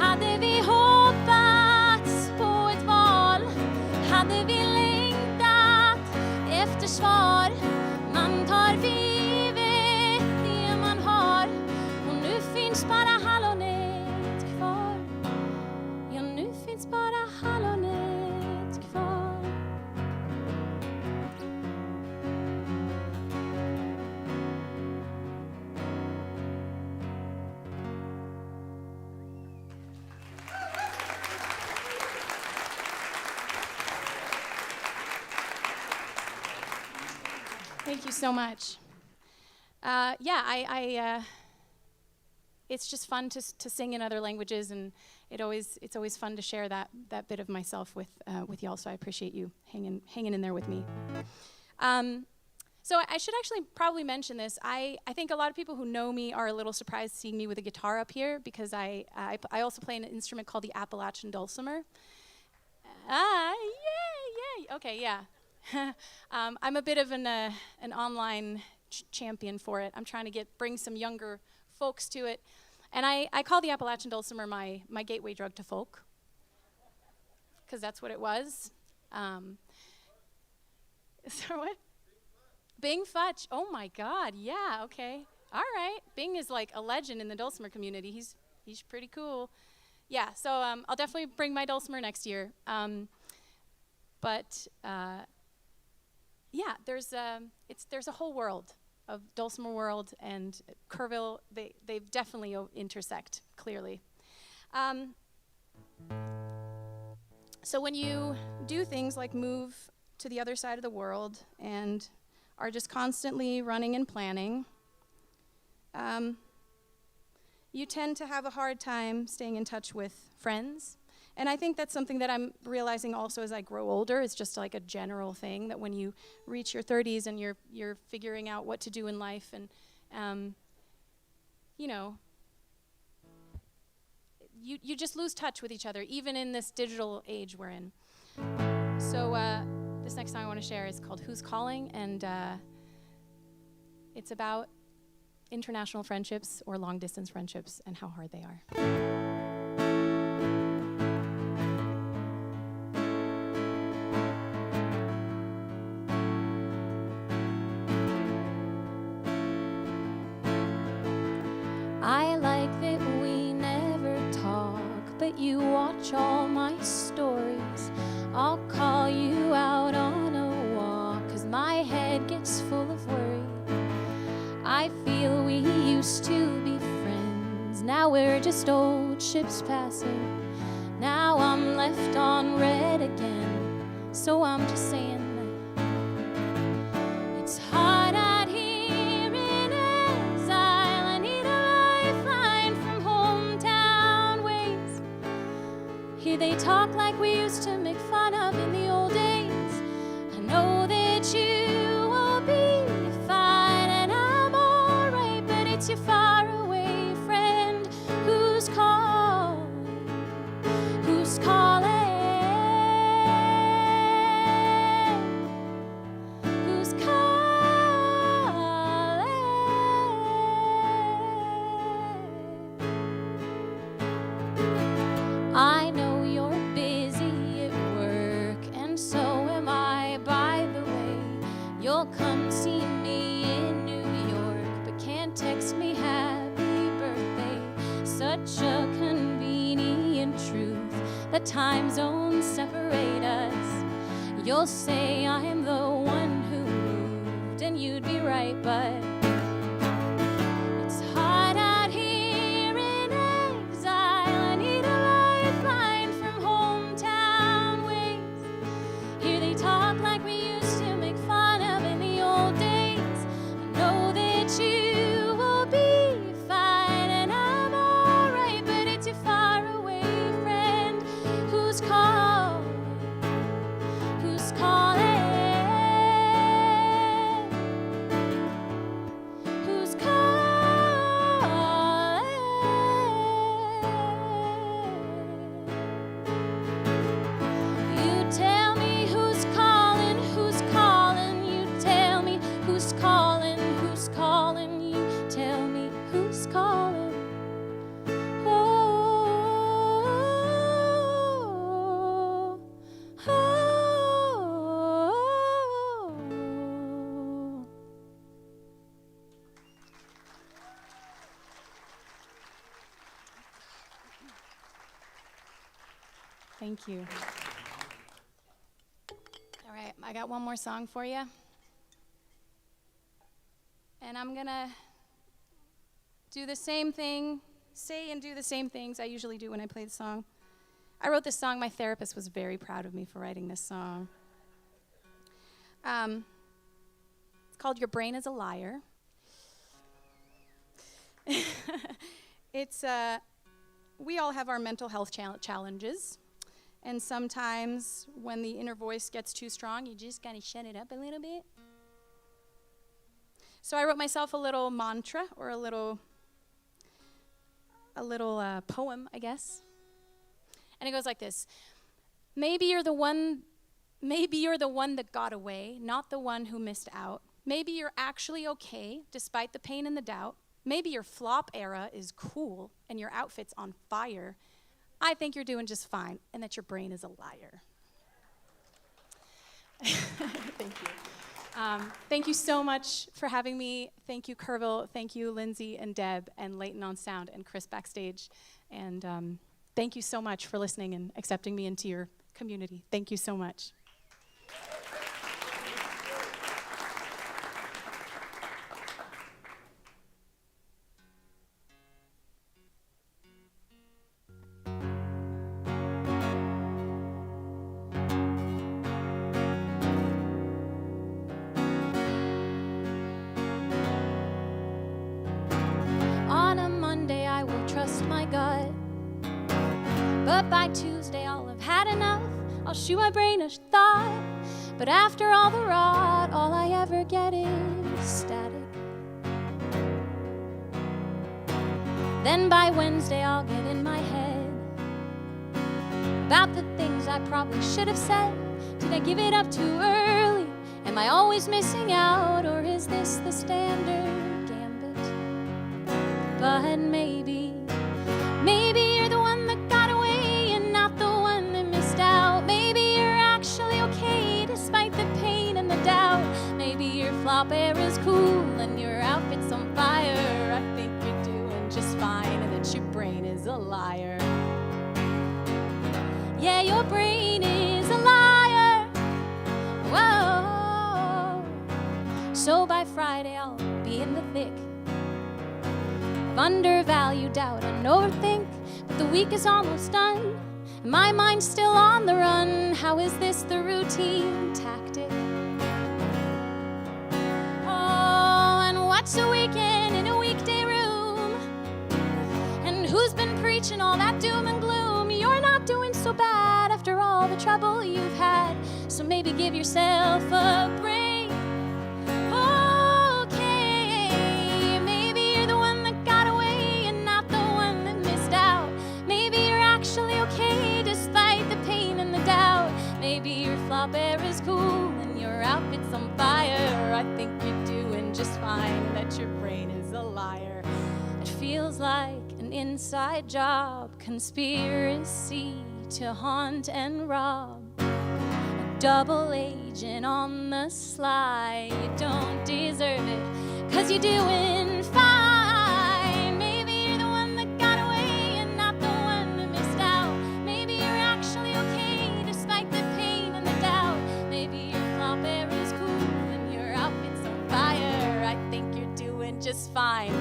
hade vi hoppats på ett val, hade vi längtat efter svar. Man tar för givet det man har, och nu finns bara hallonet kvar. Ja, nu finns bara hallonet kvar. Thank you so much. It's just fun to sing in other languages, and it's always fun to share that bit of myself with y'all. So I appreciate you hanging in there with me. So I should actually probably mention this. I think a lot of people who know me are a little surprised seeing me with a guitar up here, because I also play an instrument called the Appalachian dulcimer. Yay! Okay, yeah. I'm a bit of an online champion for it. I'm trying to bring some younger folks to it. And I call the Appalachian dulcimer my gateway drug to folk, because that's what it was. So what? Bing Futch. Oh my God. Yeah. Okay. All right. Bing is like a legend in the dulcimer community. He's pretty cool. Yeah. So I'll definitely bring my dulcimer next year. Yeah. There's a whole world of dulcimer world, and Kerrville. They definitely intersect clearly. So when you do things like move to the other side of the world and are just constantly running and planning, you tend to have a hard time staying in touch with friends. And I think that's something that I'm realizing also as I grow older. It's just like a general thing that when you reach your 30s and you're figuring out what to do in life, and you just lose touch with each other, even in this digital age we're in. So this next song I want to share is called Who's Calling, and it's about international friendships or long-distance friendships and how hard they are. I like that we never talk, but you watch all my stories. I'll call you out on a walk, 'cause my head gets full of worry. I feel we used to be friends, now we're just old ships passing. Now I'm left on red again, so I'm just saying that it's hard out here in exile. I need a lifeline from hometown ways. Here they talk like we used to make fun of in the old days. I know that you will be fine and I'm alright, but it's your faraway friend who's calling. Who's calling? Who's calling? I know you're busy at work, and so am I, by the way. You'll come see me in New York, but can't text me happy birthday. Such a convenient truth, the time zones separate us. You'll say I'm the one who moved, and you'd be right, but it's hard out here in exile. I need a lifeline from hometown ways. Here they talk like we used to make fun of in the old days. I know that you will be fine and I'm alright, but it's your faraway friend who's calling. Who's calling? Who's calling? You tell me who's calling, who's calling. You tell me who's calling, who's calling. You tell me who's calling. Oh, oh, oh. Thank you. All right, I got one more song for you. And I'm gonna do the same thing, say and do the same things I usually do when I play the song. I wrote this song. My therapist was very proud of me for writing this song. It's called Your Brain is a Liar. It's, we all have our mental health challenges. And sometimes when the inner voice gets too strong, you just gotta shut it up a little bit. So I wrote myself a little mantra, or a little poem, I guess. And it goes like this: maybe you're the one that got away, not the one who missed out. Maybe you're actually okay, despite the pain and the doubt. maybe your flop era is cool and your outfit's on fire, I think you're doing just fine and that your brain is a liar. Thank you. Thank you so much for having me. Thank you, Kerrville. Thank you, Lindsay and Deb and Leighton on sound and Chris backstage. And thank you so much for listening and accepting me into your community. Thank you so much. On a Monday, I will trust my gut. But by Tuesday, I'll have had enough. I'll shoot my brain a thought. But after all the rot, all I ever get is static. Then by Wednesday, I'll get in my head about the things I probably should have said. Did I give it up too early? Am I always missing out? Or is this the standard gambit? But maybe you're the one that got away and not the one that missed out. Maybe you're actually okay despite the pain and the doubt. Maybe your flop air is cool and your outfit's on fire. I think you're doing just fine and that your brain is a liar. Yeah, your brain is a liar. Whoa. So by Friday I'll be in the thick of undervalued doubt and overthink. But the week is almost done and my mind's still on the run. How is this the routine tactic? Oh, and what's a weekend in a weekday room? And who's been preaching all that doom and gloom? You're not doing so bad after all the trouble you've had. So maybe give yourself a break. Okay, maybe you're the one that got away and not the one that missed out. Maybe you're actually okay despite the pain and the doubt. Maybe your flop air is cool and your outfit's on fire. I think you're doing just fine and that your brain is a liar. It feels like an inside job, conspiracy to haunt and rob. A double agent on the sly. You don't deserve it, 'cause you're doing fine. Maybe you're the one that got away and not the one that missed out. Maybe you're actually okay despite the pain and the doubt. Maybe your flop air is cool and your outfit's on fire. I think you're doing just fine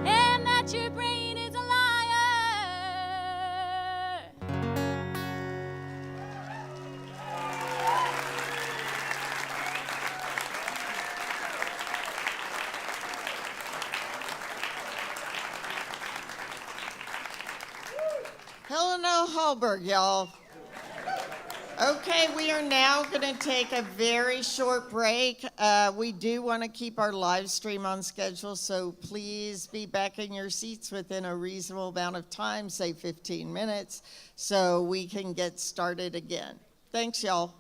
and that your brain is a liar. Helena Hallberg, y'all. Okay, we are now going to take a very short break. We do want to keep our live stream on schedule, so please be back in your seats within a reasonable amount of time, say 15 minutes, so we can get started again. Thanks, y'all.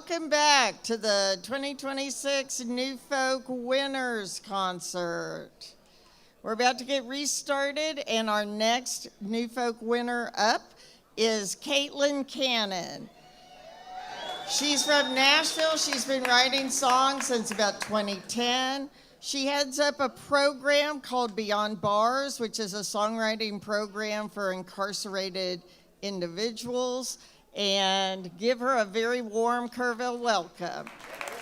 welcome back to the 2026 New Folk Winners Concert. We're about to get restarted, and our next New Folk winner up is Caitlin Cannon. She's from Nashville. She's been writing songs since about 2010. She heads up a program called Beyond Bars, which is a songwriting program for incarcerated individuals. And give her a very warm Kerrville welcome.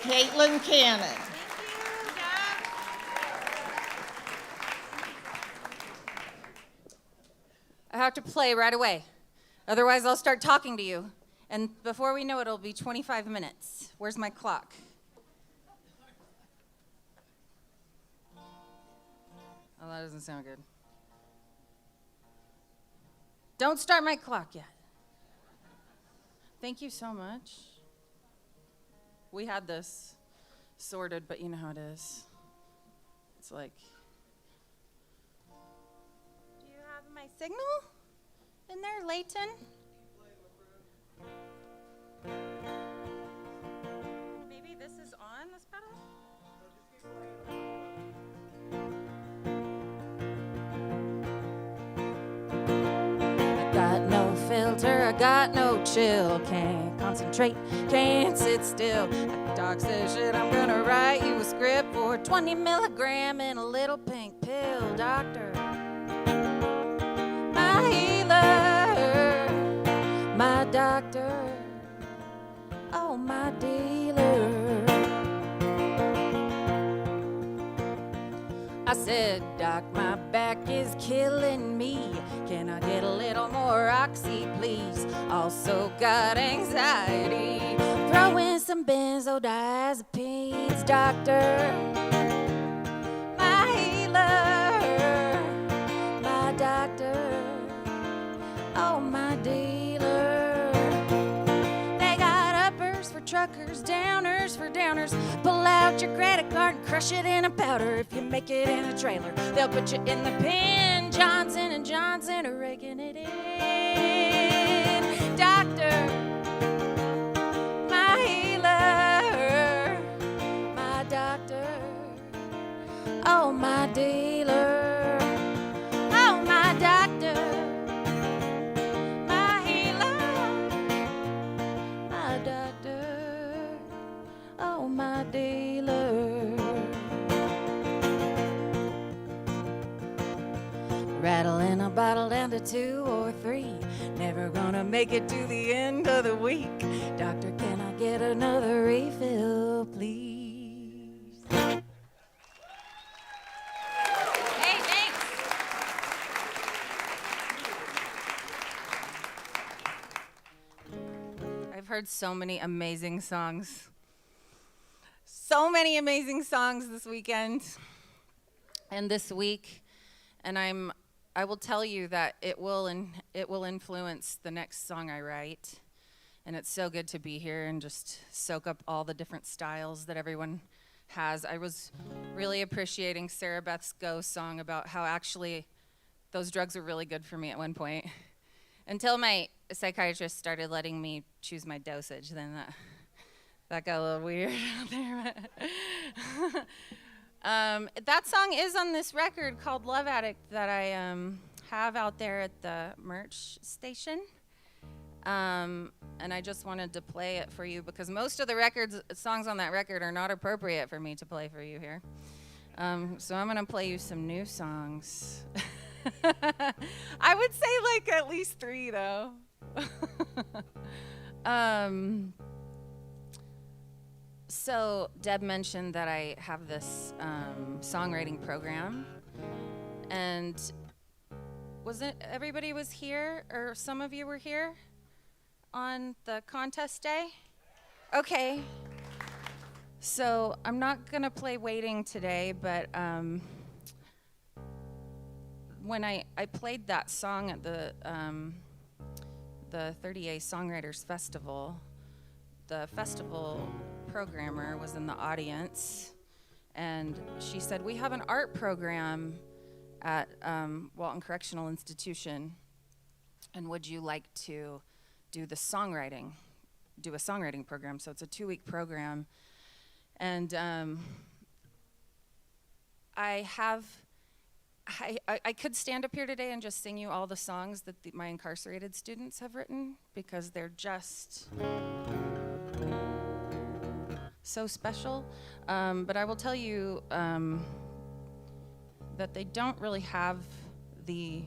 Caitlin Cannon. I have to play right away. Otherwise, I'll start talking to you. And before we know it, it'll be 25 minutes. Where's my clock? Oh, that doesn't sound good. Don't start my clock yet. Thank you so much. We had this sorted, but you know how it is. It's like, do you have my signal in there, Layton? Maybe this is on this pedal? I got no filter, I got no chill. Can't concentrate, can't sit still. Like Doc says, shit, I'm gonna write you a script for 20 milligram in a little pink pill. Doctor, my healer, my doctor, oh, my dealer. I said, Doc, my back is killing me. Can I get a little more oxy, please? Also got anxiety. Throw in some benzodiazepines, doctor. My healer, my doctor, oh, my dealer. They got uppers for truckers, downers for downers. Pull out your credit card and crush it in a powder. If you make it in a trailer, they'll put you in the pen. Johnson and Johnson are raking it in. Doctor, my healer, my doctor, oh, my dealer, oh, my doctor, my healer, my doctor, oh, my dealer. Rattling a bottle down to 2 or 3. Never gonna make it to the end of the week. Doctor, can I get another refill, please? Hey, thanks. I've heard so many amazing songs. So many amazing songs this weekend and this week. And I will tell you that it will influence the next song I write. And it's so good to be here and just soak up all the different styles that everyone has. I was really appreciating Sarah Beth's Go song about how actually those drugs were really good for me at one point. Until my psychiatrist started letting me choose my dosage, then that got a little weird out there. That song is on this record called Love Addict that I have out there at the merch station. And I just wanted to play it for you because most of the songs on that record are not appropriate for me to play for you here. So I'm going to play you some new songs. I would say like at least 3 though. So Deb mentioned that I have this songwriting program, and everybody was here, or some of you were here on the contest day? Okay. So I'm not gonna play Waiting today, but when I played that song at the 30A Songwriters Festival, the festival programmer was in the audience, and she said, we have an art program at Walton Correctional Institution, and would you like to do the songwriting do a songwriting program. So it's a 2-week program. And I could stand up here today and just sing you all the songs that my incarcerated students have written, because they're just so special. But I will tell you that they don't really have the,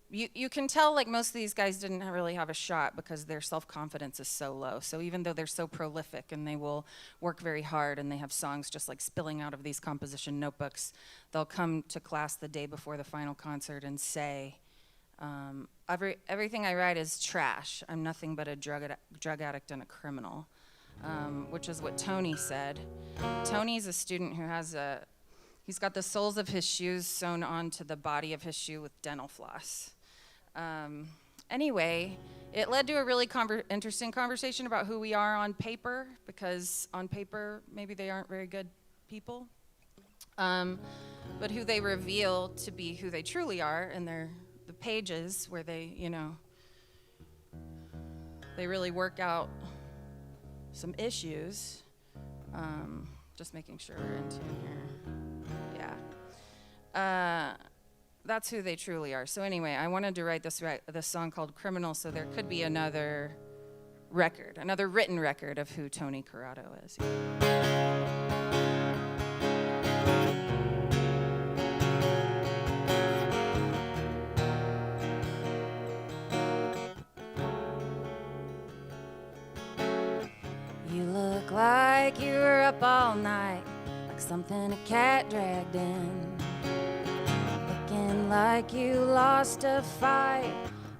you can tell like most of these guys didn't really have a shot because their self-confidence is so low. So even though they're so prolific and they will work very hard and they have songs just like spilling out of these composition notebooks, they'll come to class the day before the final concert and say, everything I write is trash. I'm nothing but a drug addict and a criminal, which is what Tony said. Tony's a student who has he's got the soles of his shoes sewn onto the body of his shoe with dental floss. Anyway, it led to a really interesting conversation about who we are on paper, because on paper, maybe they aren't very good people, but who they reveal to be who they truly are in the pages where they, they really work out some issues. Just making sure we're in tune here. Yeah. That's who they truly are. So anyway, I wanted to write this song called Criminal, so there could be another written record of who Tony Corrado is. You look like you were up all night, like something a cat dragged in. Looking like you lost a fight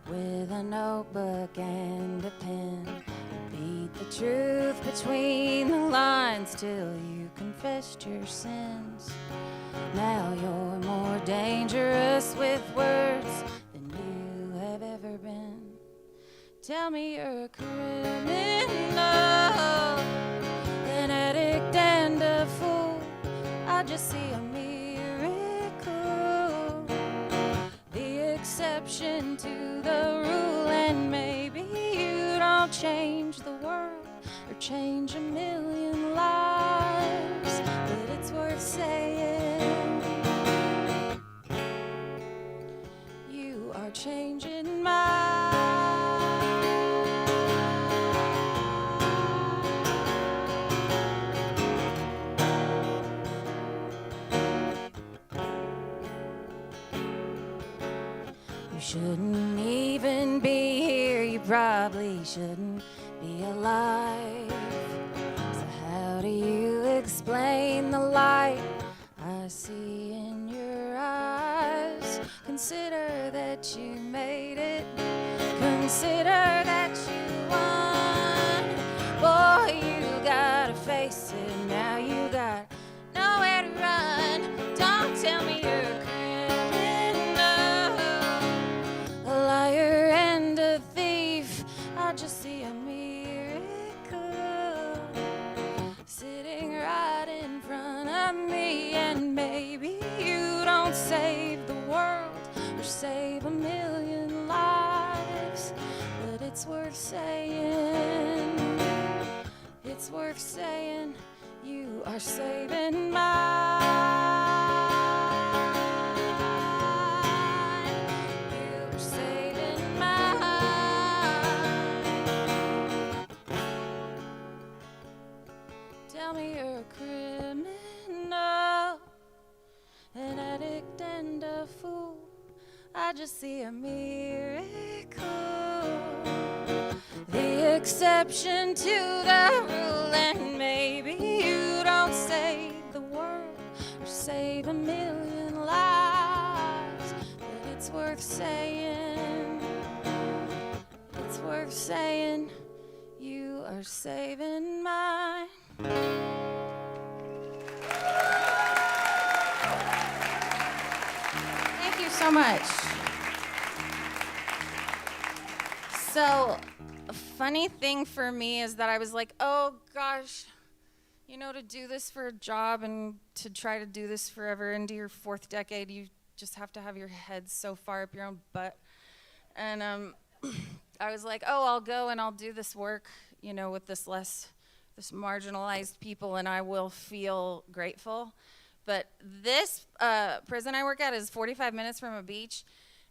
with a notebook and a pen. You beat the truth between the lines till you confessed your sins. Now you're more dangerous with words than you have ever been. Tell me you're a criminal, an addict and a fool. I just see a exception to the rule, and maybe you don't change the world or change a million lives, but it's worth saying you are changing mine. You shouldn't even be here, you probably shouldn't be alive. So how do you explain the light I see in your eyes? Consider that you made it, consider that you won. Boy, you gotta face it, now you got nowhere to run. Don't tell me you're a liar and a thief. I just see a miracle sitting right in front of me, and maybe you don't save the world or save a million lives, but it's worth saying, it's worth saying you are saving mine. Tell me you're a criminal, an addict and a fool. I just see a miracle, the exception to the rule, and maybe you don't save the world or save a million lives, but it's worth saying, it's worth saying you are saving mine. Thank you so much. So, a funny thing for me is that I was like, oh gosh, to do this for a job and to try to do this forever into your 4th decade, you just have to have your head so far up your own butt. And I was like, oh, I'll go and I'll do this work, you know, with this marginalized people, and I will feel grateful. But this prison I work at is 45 minutes from a beach,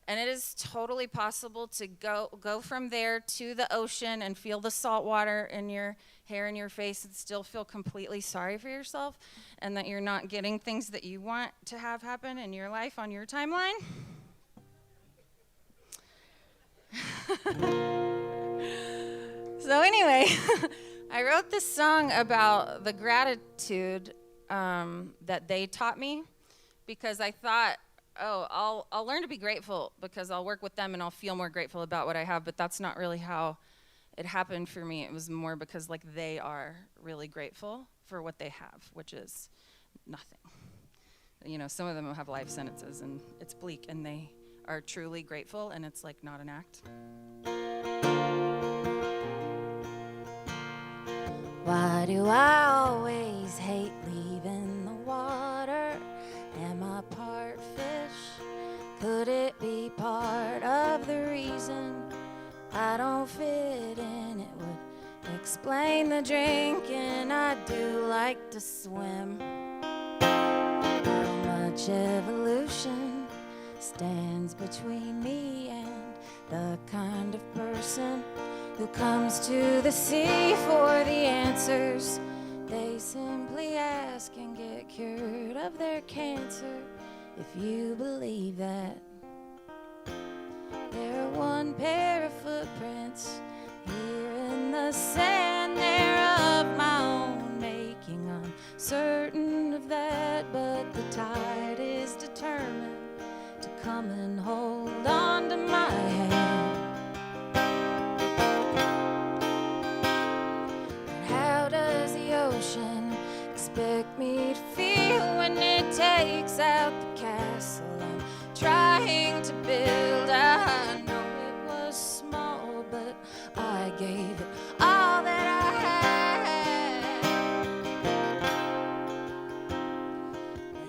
and it is totally possible to go from there to the ocean and feel the salt water in your hair and your face and still feel completely sorry for yourself and that you're not getting things that you want to have happen in your life on your timeline. So anyway, I wrote this song about the gratitude that they taught me, because I thought, oh, I'll learn to be grateful because I'll work with them and I'll feel more grateful about what I have, but that's not really how it happened for me. It was more because like they are really grateful for what they have, which is nothing. You know, some of them have life sentences and it's bleak, and they are truly grateful, and it's like not an act. Why do I always hate leaving the water? Am I part fish? Could it be part of the reason I don't fit in? It would explain the drinking. I do like to swim. How much evolution stands between me and the kind of person who comes to the sea for the answers? They simply ask and get cured of their cancer. If you believe that, there are one pair of footprints here in the sand. They're of my own making, I'm certain of that, but the tide is determined to come and hold on to my hand. How does the ocean expect me to feel when it takes out the castle I'm trying to build? I know it was small, but I gave it all that I had.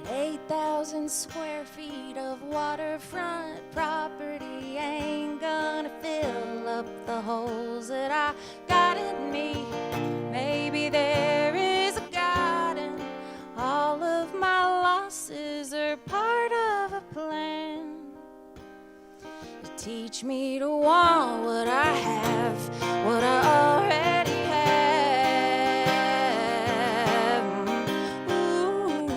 But 8,000 square feet of waterfront property ain't gonna fill up the holes that I got in me. Maybe there is a God, and all of my losses are part of a plan to teach me to want what I have, what I already have. Ooh.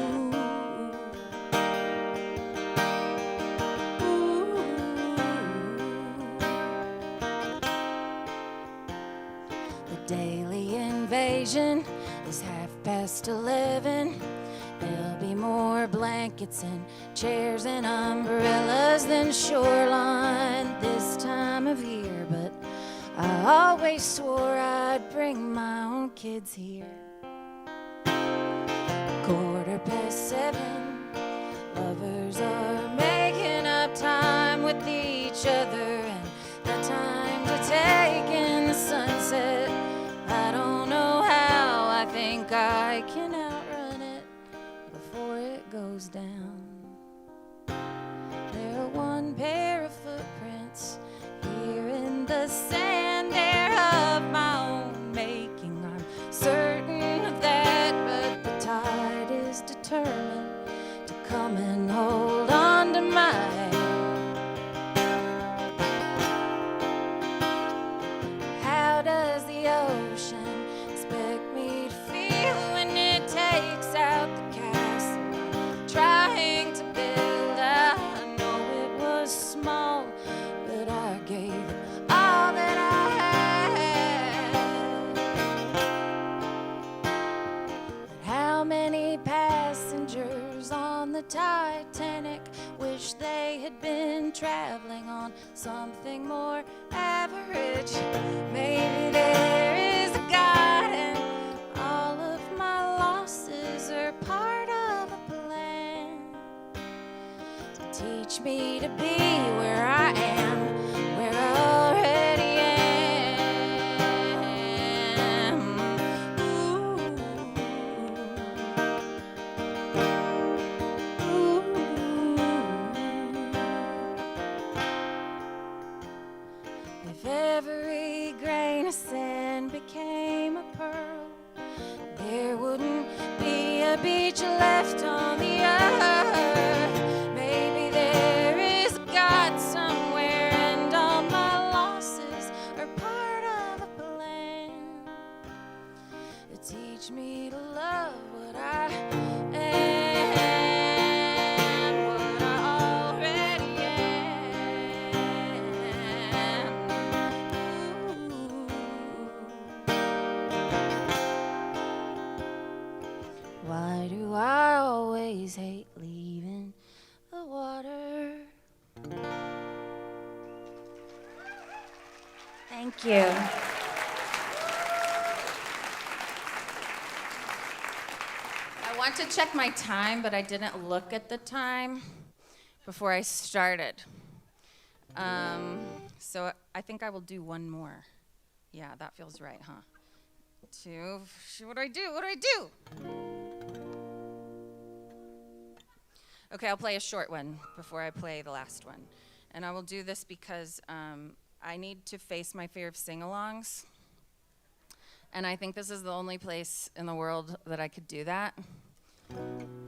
The daily invasion is 11:30. There'll be more blankets and chairs and umbrellas than shoreline this time of year, but I always swore I'd bring my own kids here. 7:15, lovers are making up time with each other, and the time to take in the sunset. I don't know how, I think I can outrun it before it goes down. There are one pair of footprints here in the sand. They're of my own making, I'm certain of that, but the tide is determined to come and hold on to my hand. How does the ocean expect me to feel when it takes out the castle I'm trying to build? I know it was small, but I gave it all that I had. But how many passengers on the Titanic wish they had been traveling on something more average? Maybe there is a God, and all of my losses are part of a plan to teach me to be where I am, where I already am. Ooh. Ooh. If every grain of sand became a pearl, there wouldn't be a beach left on the earth. Maybe there is a God somewhere, and all my losses are part of a plan to teach me to love what I am, what I already am. Ooh. Why do I always hate leaving the water? Thank you. I want to check my time, but I didn't look at the time before I started. So I think I will do one more. Yeah, that feels right, huh? Two. What do I do? What do I do? Okay, I'll play a short one before I play the last one. And I will do this because I need to face my fear of sing-alongs. And I think this is the only place in the world that I could do that.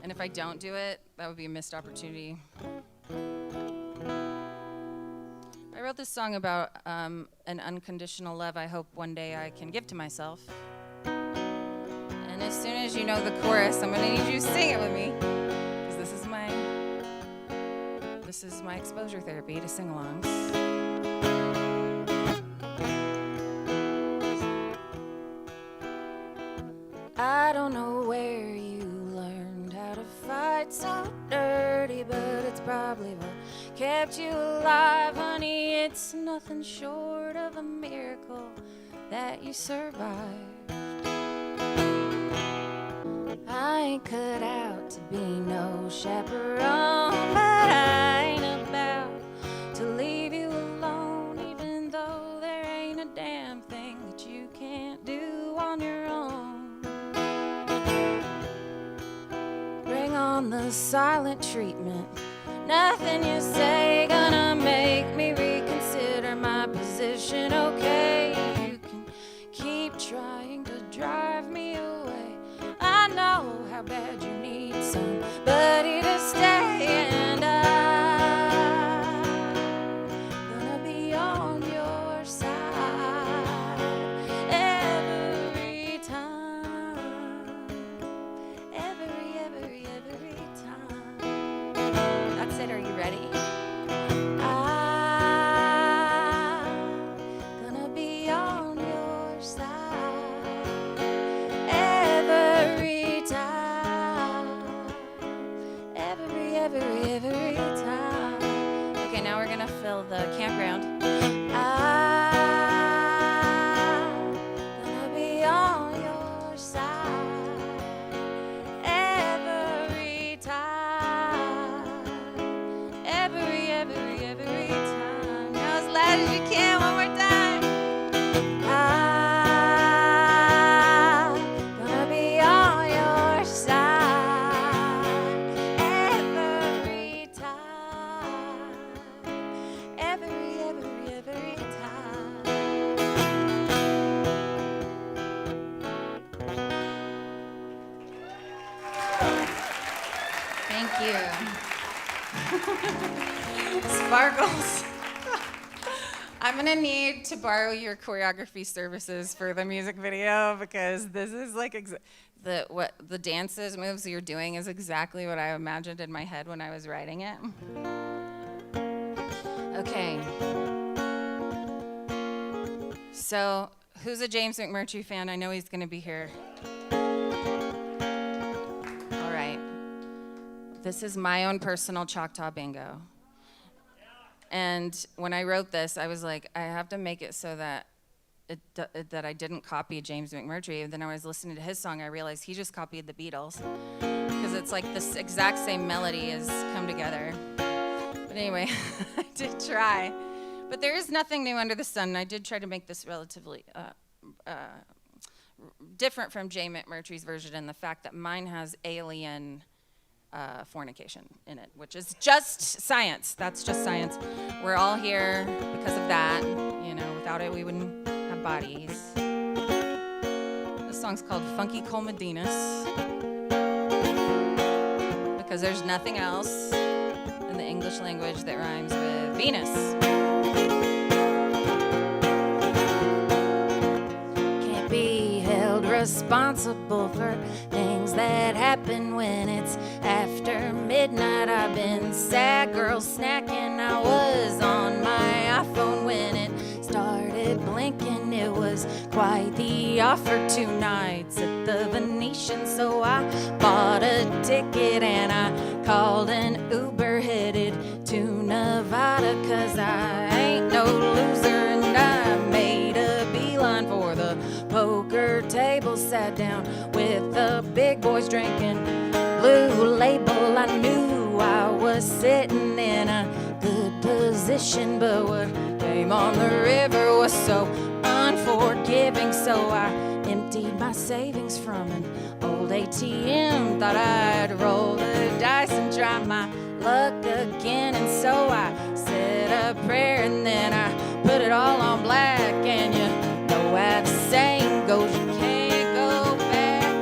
And if I don't do it, that would be a missed opportunity. I wrote this song about an unconditional love I hope one day I can give to myself. And as soon as you know the chorus, I'm gonna need you to sing it with me. Because this is my exposure therapy to sing-alongs. I don't know where you learned how to fight so dirty, but it's probably what kept you alive, honey. It's nothing short of a miracle that you survived. I ain't cut out to be no chaperone, but I ain't about to leave you alone, even though there ain't a damn thing that you can't do on your own. Bring on the silent treatment. Nothing you say gonna make me reconsider my position. Okay, you can keep trying to drive me away. I know how bad you need somebody to stay, and I'm gonna be on your side every time, every time. That's it. Are you ready? I'm gonna be on your side every time, every time. Okay, now we're gonna fill the campground. I'm gonna be on your side every time, every time. Now as loud as you can, one more time. I'm gonna be on your side every time, every time. Thank you. Sparkles. I'm gonna need to borrow your choreography services for the music video, because this is like what the dances moves you're doing is exactly what I imagined in my head when I was writing it. Okay. So, who's a James McMurtry fan? I know he's gonna be here. All right. This is my own personal Choctaw bingo. And when I wrote this, I was like, I have to make it so that that I didn't copy James McMurtry. And then I was listening to his song, I realized he just copied the Beatles, because it's like this exact same melody has come together. But anyway, I did try. But there is nothing new under the sun. I did try to make this relatively different from Jay McMurtry's version in the fact that mine has alien fornication in it, which is just science. That's just science. We're all here because of that, you know. Without it, we wouldn't have bodies. This song's called Funky Colmedinas because there's nothing else in the English language that rhymes with Venus. Can't be held responsible for things that happen when it's after midnight. I've been sad girl snacking. I was on my iPhone when it started blinking. It was quite the offer, 2 nights at the Venetian. So I bought a ticket and I called an Uber headed to Nevada, 'cause I ain't no loser, and I made a beeline for the poker table. Sat down with the big boys drinking Blue Label. I knew I was sitting in a good position, but what came on the river was so unforgiving. So I emptied my savings from an old ATM. Thought I'd roll the dice and try my luck again. And so I said a prayer and then I put it all on black. And you know how the saying goes, you can't go back.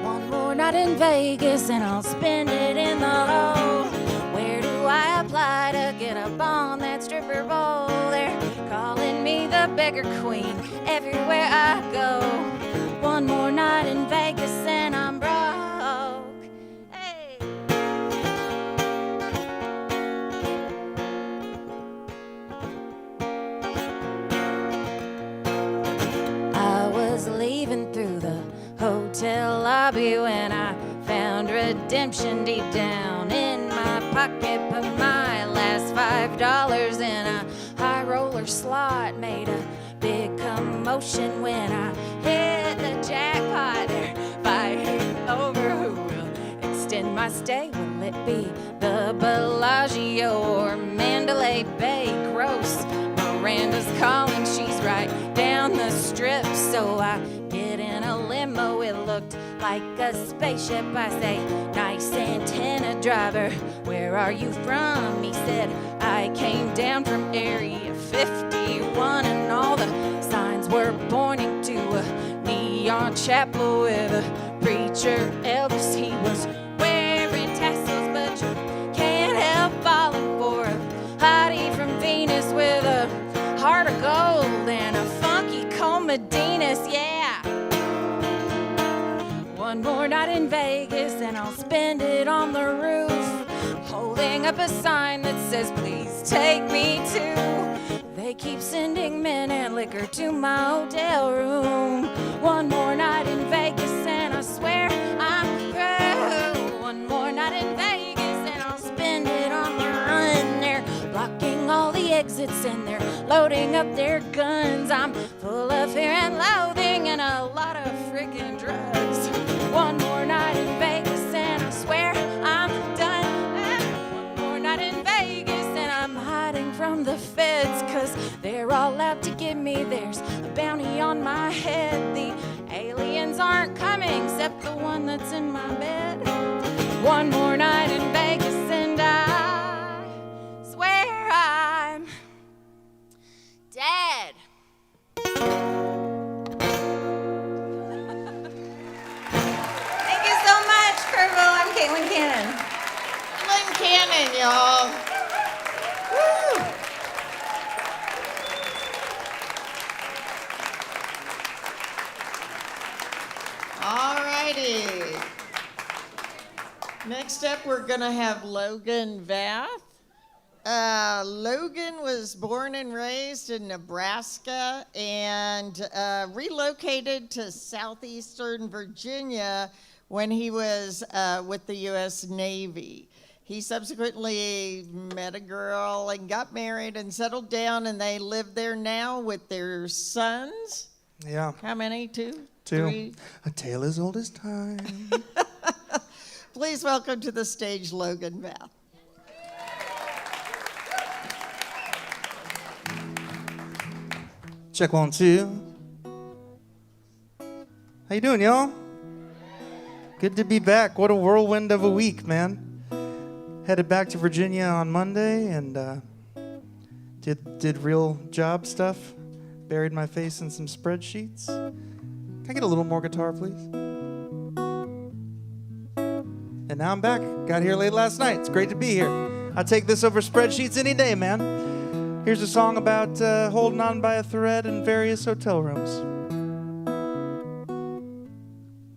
One more night in Vegas and I'll spend it in the hole. Where do I apply to get up on that stripper pole? They're calling me the beggar queen everywhere I go. One more night in Vegas and I'm broke. Hey. I was leaving through the hotel lobby when I found redemption deep down in my pocket. Put my last $5 in a high roller slot. Made a big commotion when I hit the jackpot. They're fighting over who will extend my stay. Will it be the Bellagio or Mandalay Bay? Gross. Miranda's calling, she's right down the strip. So I get in a limo, it looked like a spaceship. I say, nice antenna driver, where are you from? He said, I came down from Area 51, and all the signs were pointing to a neon chapel with a preacher Elvis. He was wearing tassels, but you can't help falling for a hottie from Venus with a heart of gold and a funky Colmedinas, yeah. One more night in Vegas and I'll spend it on the roof, holding up a sign that says, please take me to. They keep sending men and liquor to my hotel room. One more night in Vegas and I swear I'm through. One more night in Vegas and I'll spend it on the run. They're blocking all the exits and they're loading up their guns. I'm full of fear and loathing and a lot of freaking drugs. One more night in Vegas and I swear I'm done. One more night in Vegas and I'm hiding from the feds, 'cause they're all out to get me. There's a bounty on my head. The aliens aren't coming except the one that's in my bed. One more night in Vegas and I swear I'm dead. Thank you so much, Kerrville. I'm Caitlin Cannon. Lynn Cannon, y'all. Woo! All righty. Next up, we're going to have Logan Vath. Logan was born and raised in Nebraska and relocated to southeastern Virginia when he was with the U.S. Navy. He subsequently met a girl and got married and settled down, and they live there now with their sons. Yeah. How many? Two? 2. Three? A tale as old as time. Please welcome to the stage Logan Vath. Check 1, 2. How you doing, y'all? Good to be back. What a whirlwind of a week, man. Headed back to Virginia on Monday and Did real job stuff. Buried my face in some spreadsheets. Can I get a little more guitar, please? And now I'm back. Got here late last night. It's great to be here. I'll take this over spreadsheets any day, man. Here's a song about holding on by a thread in various hotel rooms.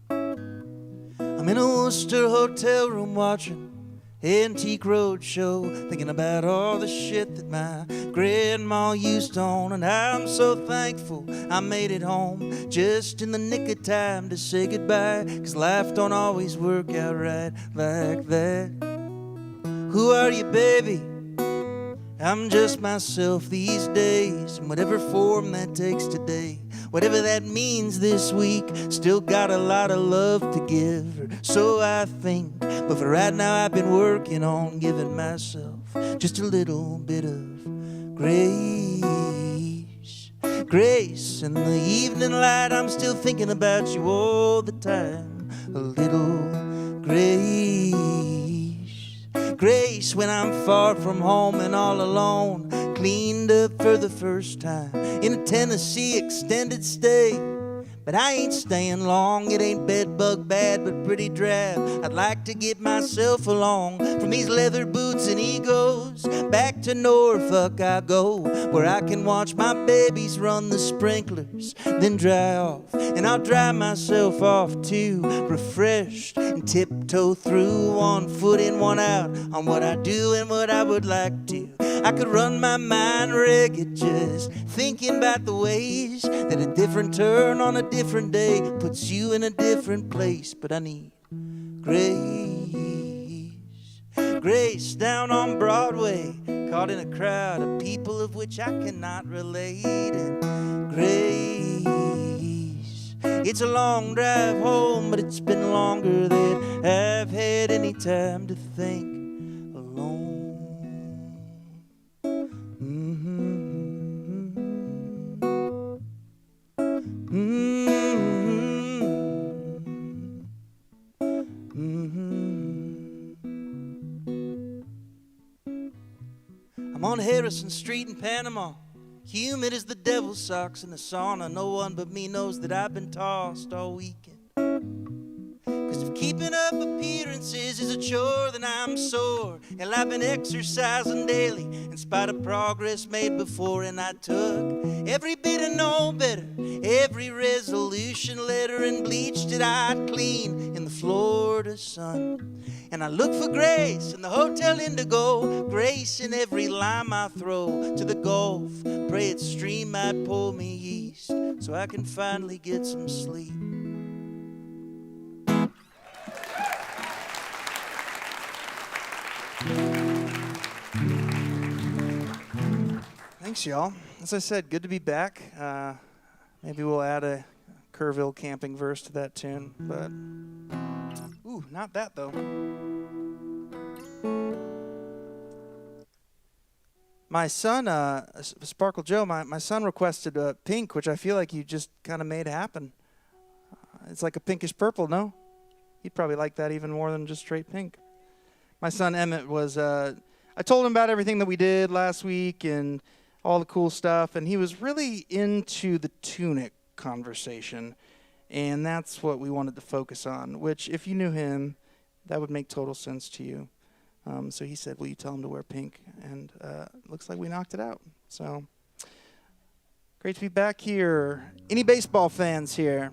I'm in a Worcester hotel room watching Antique Roadshow, thinking about all the shit that my grandma used to own, and I'm so thankful I made it home just in the nick of time to say goodbye, 'cause life don't always work out right like that. Who are you, baby? I'm just myself these days, in whatever form that takes today. Whatever that means this week, still got a lot of love to give, or so I think. But for right now, I've been working on giving myself just a little bit of grace. Grace in the evening light, I'm still thinking about you all the time. A little grace. Grace when I'm far from home and all alone, cleaned up for the first time in a Tennessee extended stay. But I ain't staying long, it ain't bedbug bad, but pretty drab. I'd like to get myself along from these leather boots and egos. Back to Norfolk I go, where I can watch my babies run the sprinklers, then dry off. And I'll dry myself off too, refreshed, and tiptoe through, one foot in, one out, on what I do and what I would like to. I could run my mind ragged just thinking about the ways that a different turn on a different day puts you in a different place. But I need grace. Grace down on Broadway, caught in a crowd of people of which I cannot relate. And grace, it's a long drive home, but it's been longer than I've had any time to think alone. I'm on Harrison Street in Panama, humid as the devil's socks in the sauna. No one but me knows that I've been tossed all weekend. 'Cause if keeping up appearances is a chore, then I'm sore. And I've been exercising daily in spite of progress made before. And I took every bit of know better, every resolution letter, and bleached it out clean in the Florida sun. And I look for grace in the Hotel Indigo, grace in every lime I throw to the Gulf. Pray its stream might pull me east so I can finally get some sleep. Thanks, y'all. As I said, good to be back. Maybe we'll add a Kerrville camping verse to that tune, but ooh, not that though. My son, Sparkle Joe, my son requested pink, which I feel like you just kind of made happen. It's like a pinkish purple, no? He'd probably like that even more than just straight pink. My son Emmett was, I told him about everything that we did last week and all the cool stuff, and he was really into the tunic conversation, and that's what we wanted to focus on, which if you knew him, that would make total sense to you. So he said, will you tell him to wear pink? And looks like we knocked it out. So great to be back here. Any baseball fans here?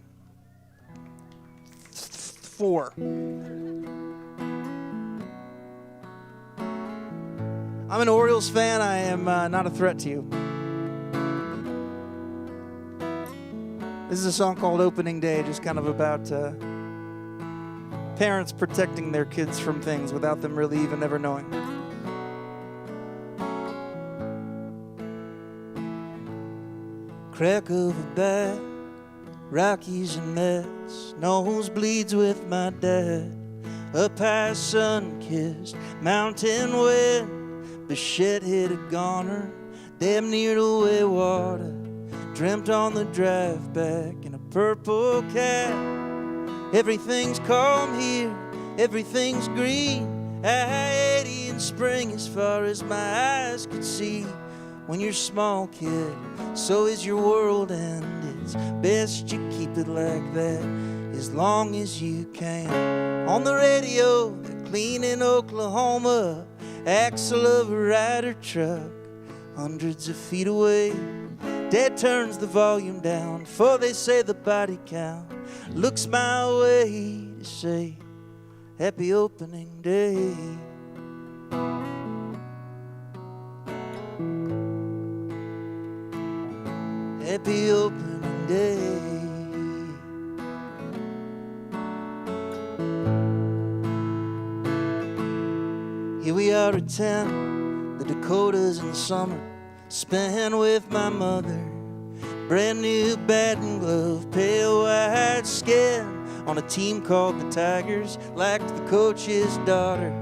4. I'm an Orioles fan. I am not a threat to you. This is a song called Opening Day, just kind of about parents protecting their kids from things without them really even ever knowing. Crack of a bat, Rockies and Mets, nosebleeds with my dad, up high sun-kissed mountain wind, Bichette hit a goner, damn near to Waywater, dreamt on the drive back in a purple cat. Everything's calm here, everything's green, I-80 in spring as far as my eyes could see. when you're small, kid. So is your world, and it's best you keep it like that as long as you can. On the radio, they're cleaning Oklahoma, axle of a rider truck, hundreds of feet away. Dad turns the volume down before they say the body count. Looks my way to say, happy opening day. Happy opening day. Here we are at 10, the Dakotas in summer, spent with my mother. Brand new batting glove, pale white skin, on a team called the Tigers, like the coach's daughter.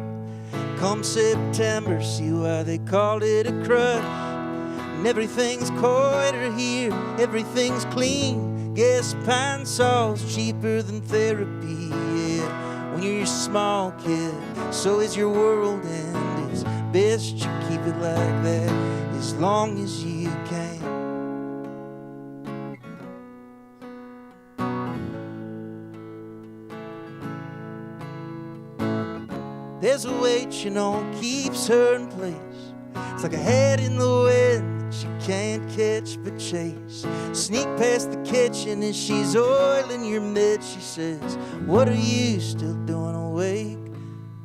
Come September, see why they called it a crush. And everything's quieter here, everything's clean. Guess pine saw's cheaper than therapy, yeah. When you're a small kid, so is your world, and it's best you keep it like that as long as you can. There's a weight, you know, keeps her in place. It's like a head in the wind that you can't catch but chase. Sneak past the kitchen as she's oiling your mitt. She says, what are you still doing awake?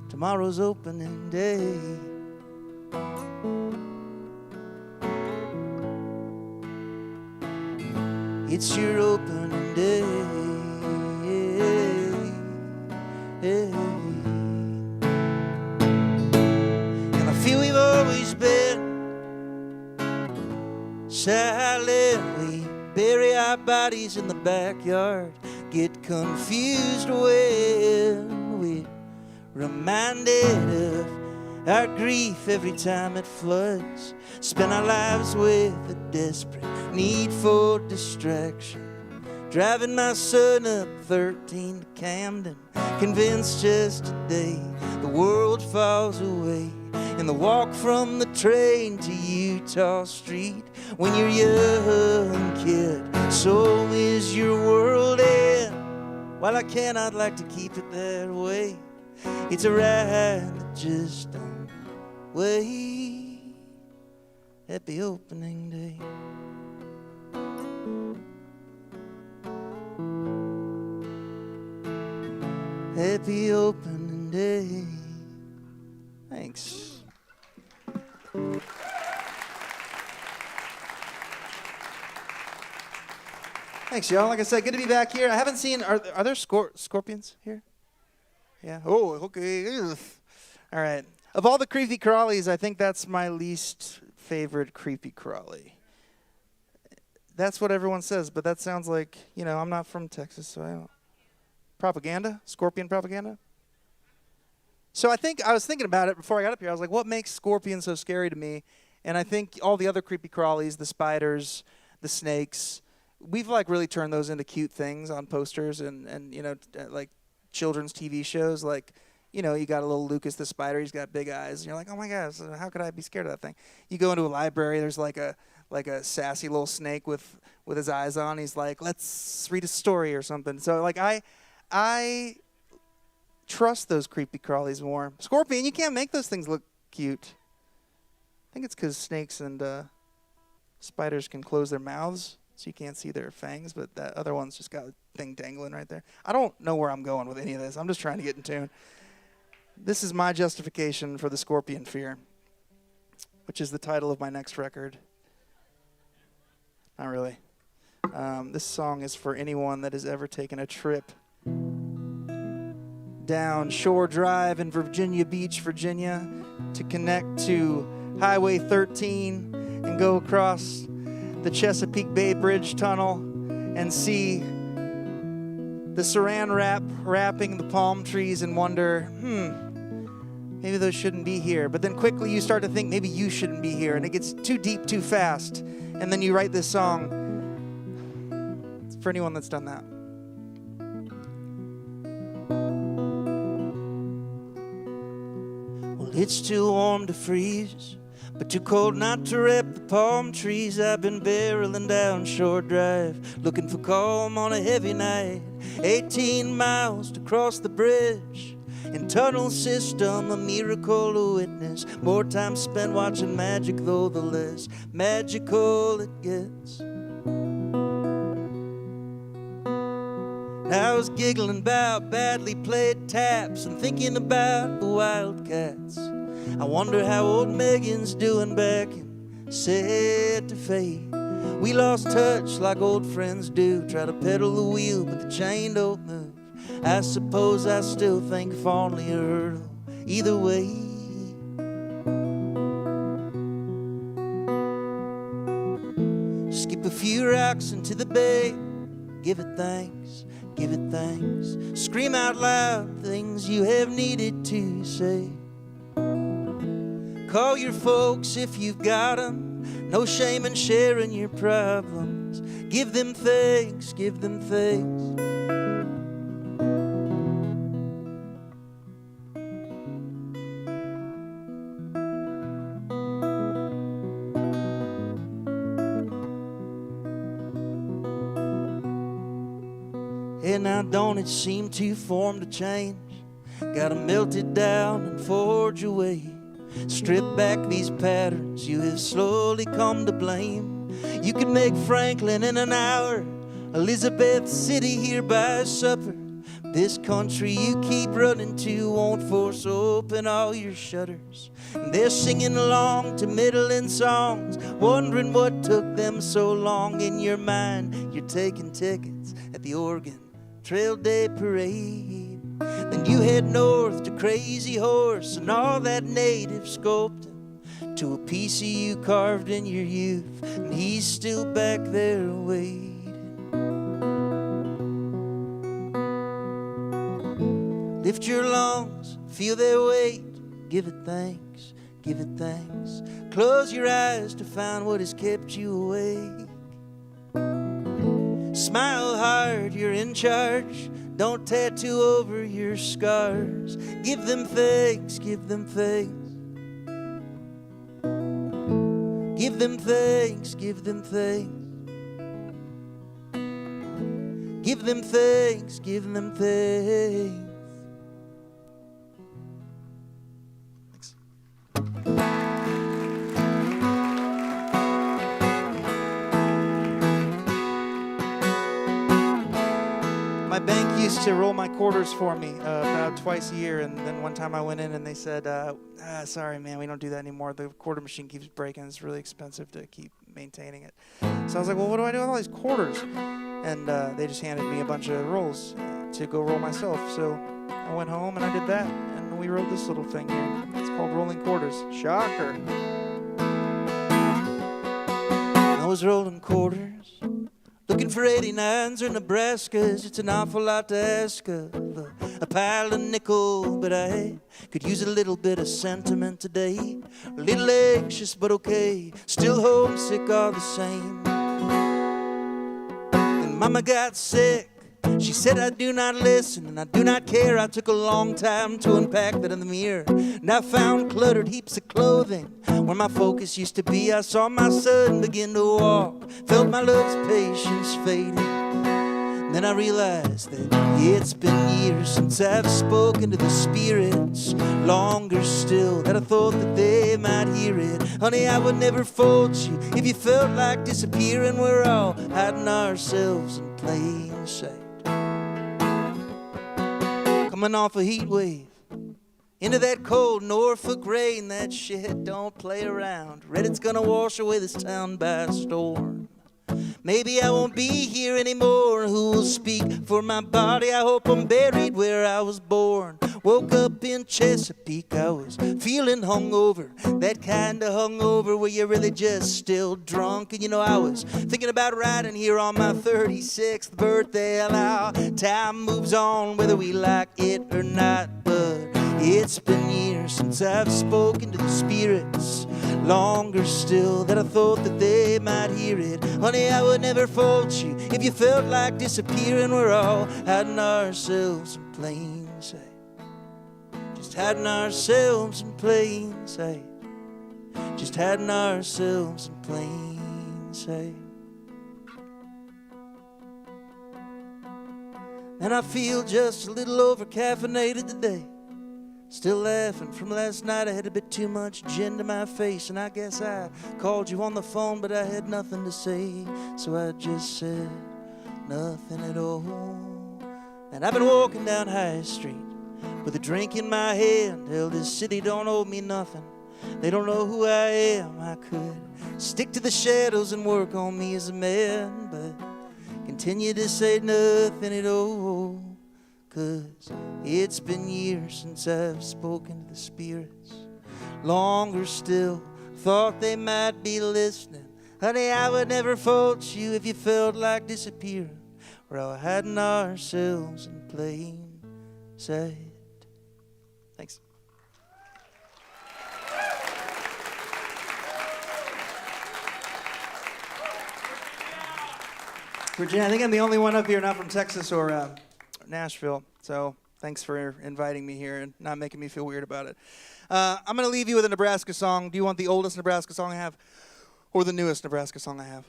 Tomorrow's opening day. It's your opening day. And I feel we've always been silent. We bury our bodies in the backyard, get confused when we're reminded of our grief every time it floods. Spend our lives with a desperate need for distraction. Driving my son up 13 to Camden, convinced just today the world falls away. And the walk from the train to Utah Street, when you're young, kid, so is your world. And while I cannot like to keep it that way, it's a ride that just don't wait. Happy opening day. Happy opening day. Thanks. Thanks, y'all. Like I said, good to be back here. I haven't seen, are there scorpions here? Yeah. Oh, okay. Ugh. All right. Of all the creepy crawlies, I think that's my least favorite creepy crawly. That's what everyone says, but that sounds like, you know, I'm not from Texas, so I don't. Propaganda? Scorpion propaganda? So I was thinking about it before I got up here. I was like, what makes scorpions so scary to me? And I think all the other creepy crawlies, the spiders, the snakes, we've like really turned those into cute things on posters and you know, like children's TV shows. Like, you know, you got a little Lucas the spider, he's got big eyes, and you're like, oh my gosh, how could I be scared of that thing? You go into a library, there's like a sassy little snake with his eyes on. He's like, let's read a story or something. So like I trust those creepy crawlies more. Scorpion, you can't make those things look cute. I think it's because snakes and spiders can close their mouths, so you can't see their fangs, but that other one's just got a thing dangling right there. I don't know where I'm going with any of this. I'm just trying to get in tune. This is my justification for the scorpion fear, which is the title of my next record. Not really. This song is for anyone that has ever taken a trip down Shore Drive in Virginia Beach, Virginia, to connect to Highway 13 and go across the Chesapeake Bay Bridge Tunnel and see the saran wrap wrapping the palm trees and wonder, maybe those shouldn't be here. But then quickly you start to think maybe you shouldn't be here, and it gets too deep too fast. And then you write this song. It's for anyone that's done that. Well, it's too warm to freeze, but but too cold not to rep the palm trees. I've been barreling down Shore Drive, looking for calm on a heavy night. 18 miles to cross the bridge, in tunnel system, a miracle to witness. More time spent watching magic, though the less magical it gets. I was giggling about badly played taps and thinking about the Wildcats. I wonder how old Megan's doing back in Santa Fe. We lost touch like old friends do, try to pedal the wheel but the chain don't move. I suppose I still think fondly of her, either way. Skip a few rocks into the bay, give it thanks, give it thanks. Scream out loud things you have needed to say. Call your folks if you've got them, no shame in sharing your problems. Give them thanks, give them thanks. And now don't it seem to form to change? Gotta melt it down and forge away. Strip back these patterns you have slowly come to blame. You could make Franklin in an hour, Elizabeth City here by supper. This country you keep running to won't force open all your shutters. And they're singing along to middling songs, wondering what took them so long. In your mind, you're taking tickets at the Oregon Trail Day Parade. Then you head north to Crazy Horse and all that native sculpting, to a piece of you carved in your youth, and he's still back there waiting. Lift your lungs, feel their weight, give it thanks, give it thanks. Close your eyes to find what has kept you awake. Smile hard, you're in charge. Don't tattoo over your scars. Give them thanks, give them thanks. Give them thanks, give them thanks. Give them thanks, give them thanks. My bank used to roll my quarters for me about twice a year, and then one time I went in and they said, sorry man, we don't do that anymore. The quarter machine keeps breaking. It's really expensive to keep maintaining it. So I was like, well, what do I do with all these quarters? And they just handed me a bunch of rolls to go roll myself. So I went home and I did that, and we wrote this little thing here. It's called Rolling Quarters. Shocker. I was rolling quarters, looking for 89s or Nebraskas. It's an awful lot to ask of a pile of nickel, but I could use a little bit of sentiment today. A little anxious, but okay. Still homesick all the same. And Mama got sick. She said I do not listen and I do not care. I took a long time to unpack that in the mirror, and I found cluttered heaps of clothing where my focus used to be. I saw my son begin to walk, felt my love's patience fading. Then I realized that it's been years since I've spoken to the spirits, longer still that I thought that they might hear it. Honey, I would never fault you if you felt like disappearing. We're all hiding ourselves in plain sight. Coming off a heat wave into that cold Norfolk rain, that shit don't play around. Reddit's gonna wash away this town by storm. Maybe I won't be here anymore. Who will speak for my body? I hope I'm buried where I was born. Woke up in Chesapeake, I was feeling hungover. That kind of hungover where you're really just still drunk. And you know, I was thinking about riding here on my 36th birthday. How time moves on whether we like it or not. But it's been years since I've spoken to the spirits, longer still that I thought that they might hear it. Honey, I would never fault you if you felt like disappearing. We're all hiding ourselves in plain sight. Just hiding ourselves in plain sight. just hiding ourselves in plain sight. And I feel just a little over caffeinated today. Still laughing from last night. I had a bit too much gin to my face, and I guess I called you on the phone, but I had nothing to say, so I just said nothing at all. And I've been walking down High Street with a drink in my hand. Hell, this city don't owe me nothing. They don't know who I am. I could stick to the shadows and work on me as a man, but continue to say nothing at all. 'Cause it's been years since I've spoken to the spirits. Longer still, thought they might be listening. Honey, I would never fault you if you felt like disappearing. We're all hiding ourselves in plain sight. Thanks. Virginia, I think I'm the only one up here not from Texas or Nashville, so thanks for inviting me here and not making me feel weird about it. I'm going to leave you with a Nebraska song. Do you want the oldest Nebraska song I have or the newest Nebraska song I have?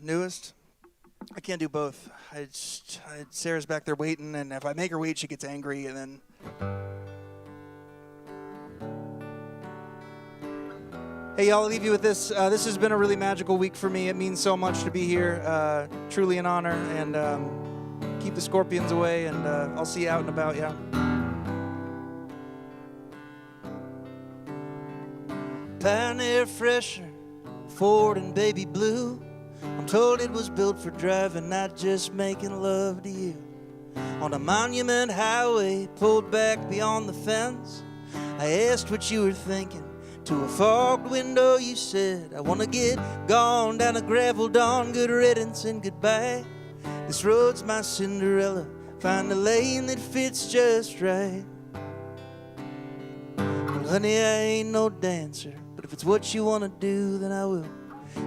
Newest? I can't do both. Sarah's back there waiting, and if I make her wait, she gets angry, and then... Hey, y'all, I'll leave you with this. This has been a really magical week for me. It means so much to be here. Truly an honor. And keep the scorpions away, and I'll see you out and about, yeah. Pioneer Fresher, Ford and Baby Blue. I'm told it was built for driving, not just making love to you. On a monument highway, pulled back beyond the fence, I asked what you were thinking. To a fogged window you said, I want to get gone down a gravel dawn, good riddance and goodbye. This road's my Cinderella, find a lane that fits just right. Well, honey, I ain't no dancer, but if it's what you want to do, then I will.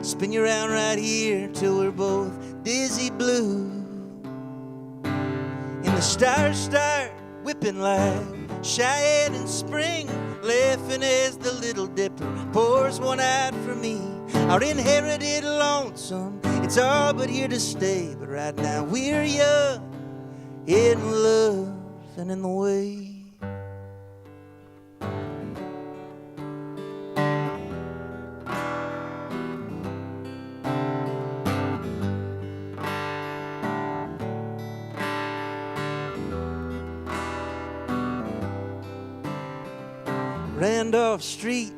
Spin you around right here till we're both dizzy blue. And the stars start whipping like Cheyenne in spring, laughing as the Little Dipper pours one out for me. Our inherited lonesome, it's all but here to stay. But right now we're young, in love and in the way. Randolph Street,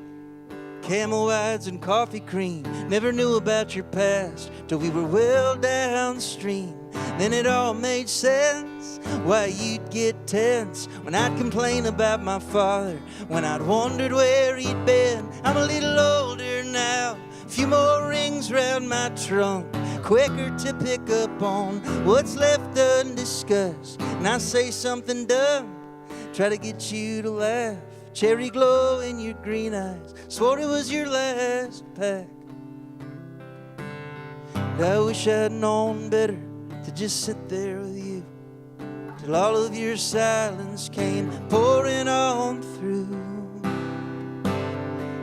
camel wides and coffee cream. Never knew about your past till we were well downstream. Then it all made sense why you'd get tense when I'd complain about my father, when I'd wondered where he'd been. I'm a little older now, a few more rings round my trunk, quicker to pick up on what's left undiscussed. And I say something dumb, try to get you to laugh. Cherry glow in your green eyes, swore it was your last pack. And I wish I'd known better to just sit there with you till all of your silence came pouring on through.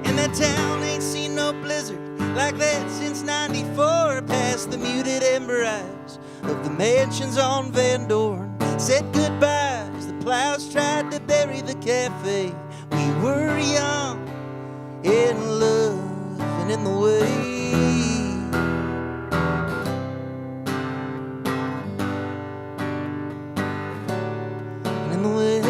And that town ain't seen no blizzard like that since '94. Past the muted ember eyes of the mansions on Van Dorn, said goodbye as the plows tried to bury the cafe. We were young, in love and in the way. And in the way.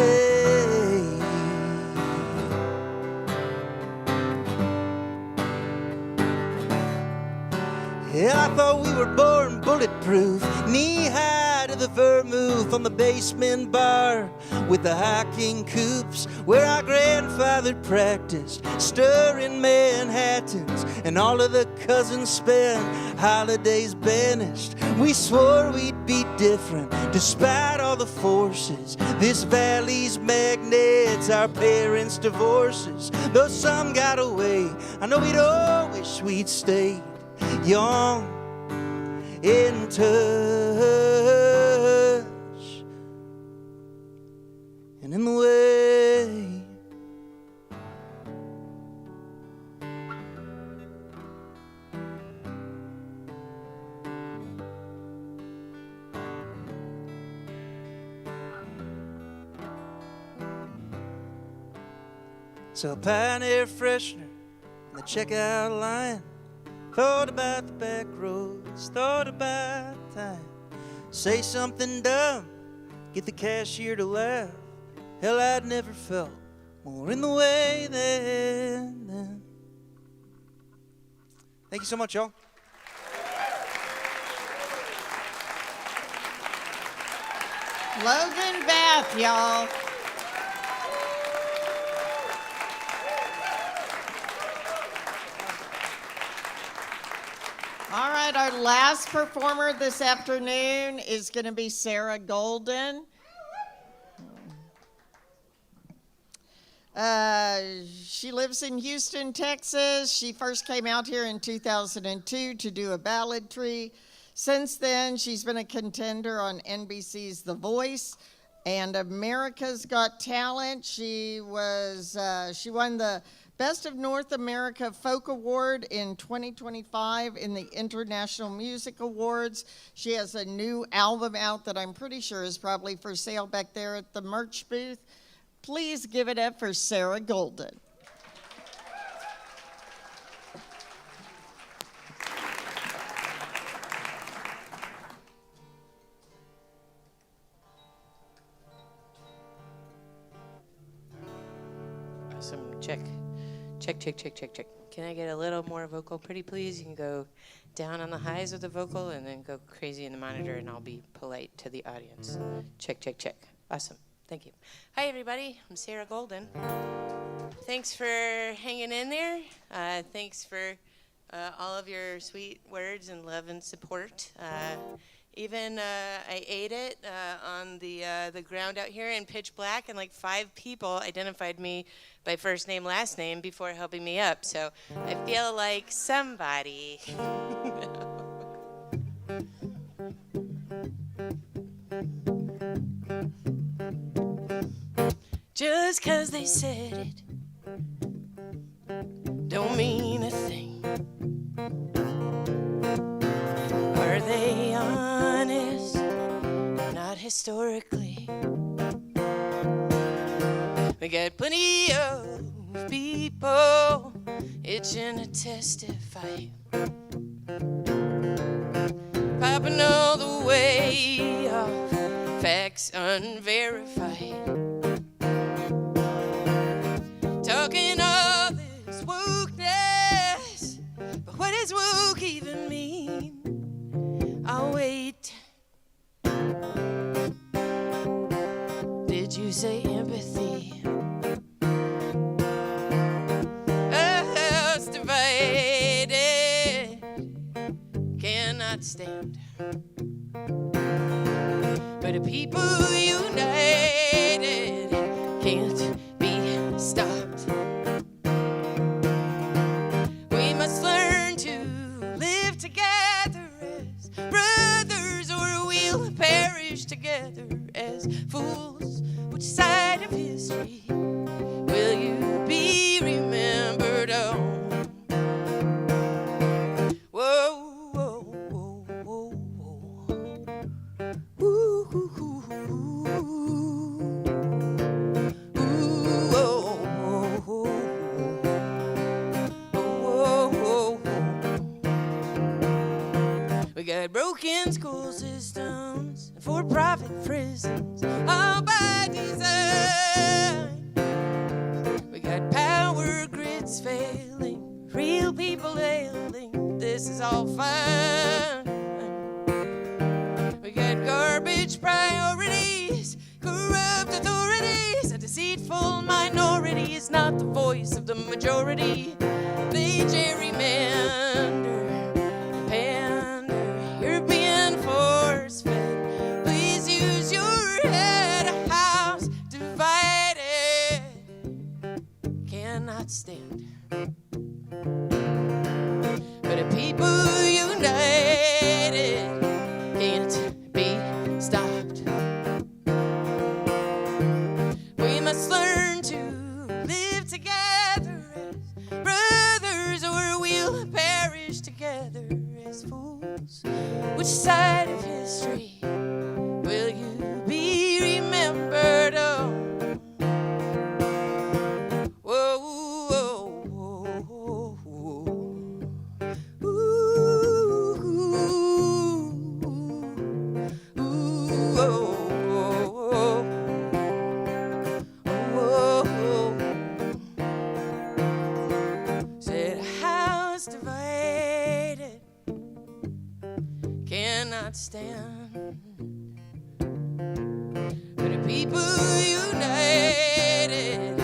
Yeah, I thought we were born bulletproof, knee-high to the vermouth on the basement bar with the high king coops where our grandfather practiced, stirring Manhattans, and all of the cousins spent holidays banished. We swore we'd be different despite all the forces, this valley's magnets, our parents' divorces. Though some got away, I know we'd all wish we'd stayed young, in touch, and in the way. Sell Pioneer freshener in the checkout line. Thought about the back roads, thought about time. Say something dumb, get the cashier to laugh. Hell, I'd never felt more in the way then. Thank you so much, y'all. Logan Vath, y'all. All right, our last performer this afternoon is going to be Sarah Golden. She lives in Houston, Texas. She first came out here in 2002 to do a balladry. Since then, she's been a contender on NBC's The Voice and America's Got Talent. She won the Best of North America Folk Award in 2025 in the International Music Awards. She has a new album out that I'm pretty sure is probably for sale back there at the merch booth. Please give it up for Sarah Golden. Awesome. Check. Check, check, check, check, check. Can I get a little more vocal pretty please? You can go down on the highs of the vocal and then go crazy in the monitor, and I'll be polite to the audience. Check, check, check. Awesome. Thank you. Hi, everybody. I'm Sarah Golden. Thanks for hanging in there. Thanks for all of your sweet words and love and support. I ate it on the ground out here in pitch black, and like 5 people identified me by first name, last name before helping me up. So I feel like somebody. Just 'cause they said it don't mean a thing. Are they honest? Not historically. We got plenty of people itching to testify, popping all the way off facts unverified, talking all this wokeness, but what does woke even mean? I'll wait. Did you say empathy? A house divided cannot stand, but a people united can't be stopped. We must learn to live together as brothers, or we'll perish together as fools. Which side of history will you be remembered on? Whoa, whoa, whoa, whoa, whoa. Ooh, ooh, ooh, ooh. Ooh, oh, oh, oh. Oh, oh, oh. We got broken school systems and for-profit prisons, all by design. We got power grids failing, real people ailing. This is all fine. We got garbage priorities, corrupt authorities, a deceitful minority is not the voice of the majority. They gerrymander, pander, you're being force-fed. Please use your head. A house divided cannot stand, but a people united can't be stopped. We must learn to live together as brothers, or we'll perish together as fools. Which side of history will you be remembered on? Whoa. divided cannot stand. But a people united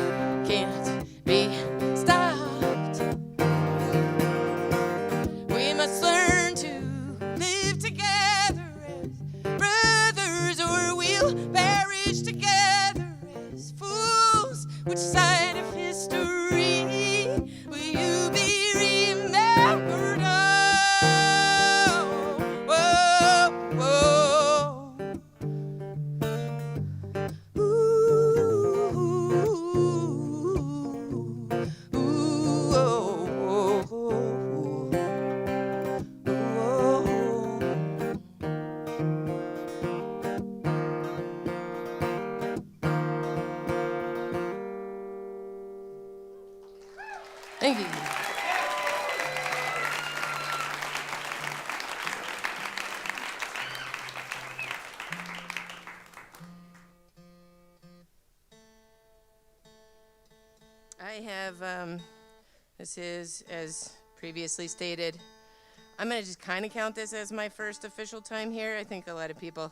can't be stopped. We must learn to live together as brothers, or we'll perish together as fools. Which side of history will you be remembered on? Whoa, whoa. Ooh, ooh, oh, oh, oh, oh. Thank you. I have, this is, as previously stated, I'm going to just kind of count this as my first official time here. I think a lot of people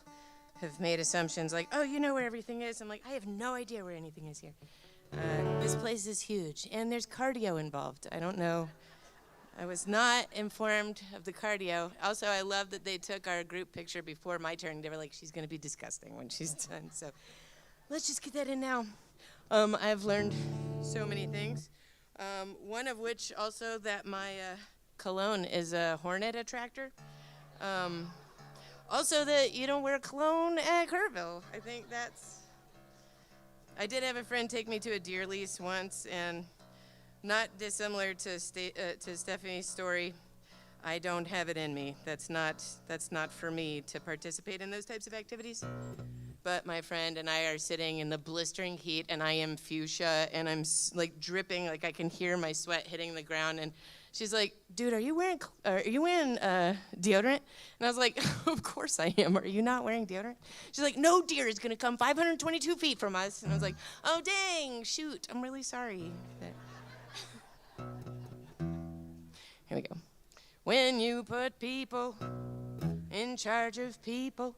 have made assumptions like, oh, you know where everything is. I'm like, I have no idea where anything is here. This place is huge, and there's cardio involved. I don't know. I was not informed of the cardio. Also, I love that they took our group picture before my turn. They were like, she's going to be disgusting when she's done. So let's just get that in now. I've learned so many things. One of which also that my cologne is a hornet attractor. Also that you don't wear cologne at Kerrville. I think that's... I did have a friend take me to a deer lease once, and not dissimilar to Stephanie's story, I don't have it in me. That's not for me to participate in those types of activities. But my friend and I are sitting in the blistering heat, and I am fuchsia, and I'm like dripping, like I can hear my sweat hitting the ground. And she's like, "Dude, are you wearing deodorant?" And I was like, "Of course I am. Are you not wearing deodorant?" She's like, "No deer is gonna come 522 feet from us." And I was like, "Oh dang, shoot! I'm really sorry." Here we go. When you put people in charge of people,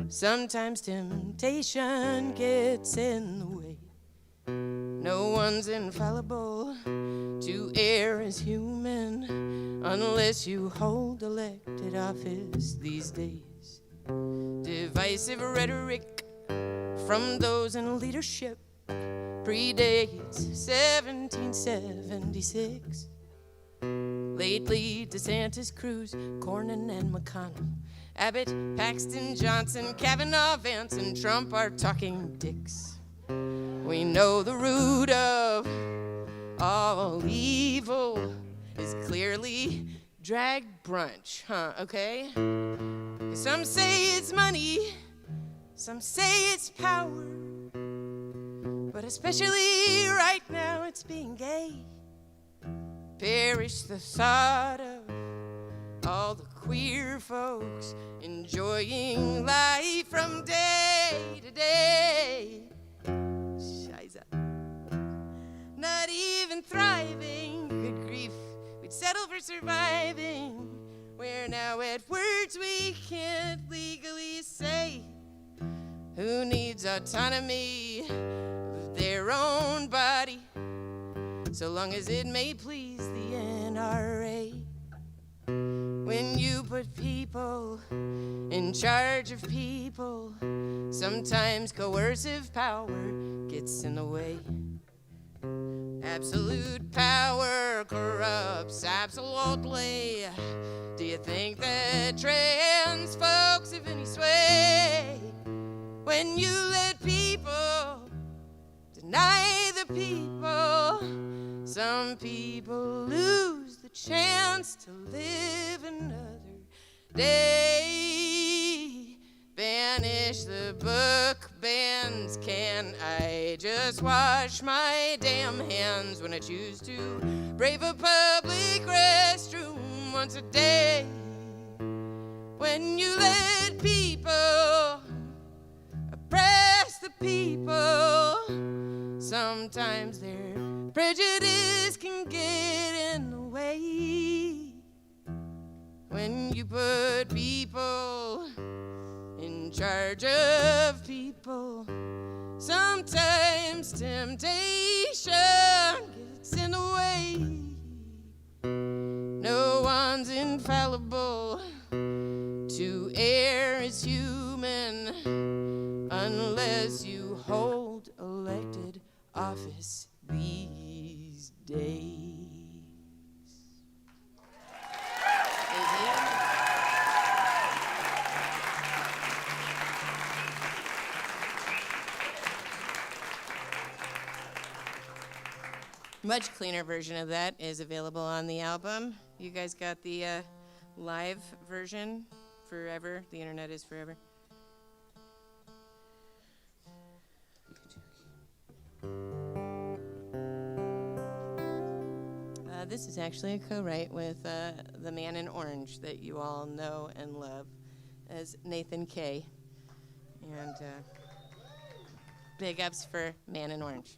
sometimes temptation gets in the way. No one's infallible. To err is human unless you hold elected office these days. Divisive rhetoric from those in leadership predates 1776. Lately, DeSantis, Cruz, Cornyn, and McConnell, Abbott, Paxton, Johnson, Kavanaugh, Vance, and Trump are talking dicks. We know the root of all evil is clearly drag brunch, okay? Some say it's money, some say it's power, but especially right now it's being gay. Perish the thought of all the queer folks enjoying life from day to day. Shiza. Not even thriving, good grief, we'd settle for surviving. We're now at words we can't legally say. Who needs autonomy of their own body, so long as it may please the NRA? When you put people in charge of people, sometimes coercive power gets in the way. Absolute power corrupts absolutely. Do you think that trans folks have any sway? When you let people deny the people, some people lose the chance to live another day. Banish the book bans. Can I just wash my damn hands when I choose to brave a public restroom once a day? When you let people oppress the people, sometimes their prejudice can get in the way. put people in charge of people. Sometimes temptation gets in the way. No one's infallible. To err is human unless you hold elected office these days. Much cleaner version of that is available on the album. You guys got the live version, Forever. The internet is forever. This is actually a co-write with the man in orange that you all know and love as Nathan K. And big ups for Man in Orange.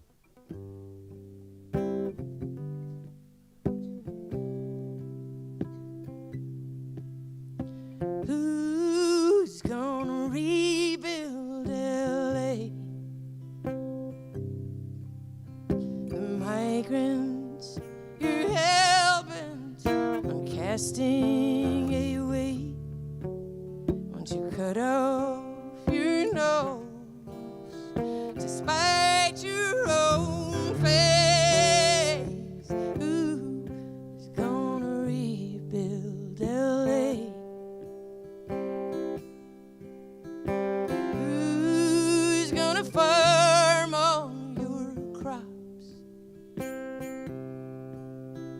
Who's gonna rebuild LA? The migrants you're hell-bent on casting away. Won't you cut off your nose despite your own face? Who's gonna rebuild LA? Who's gonna farm all your crops?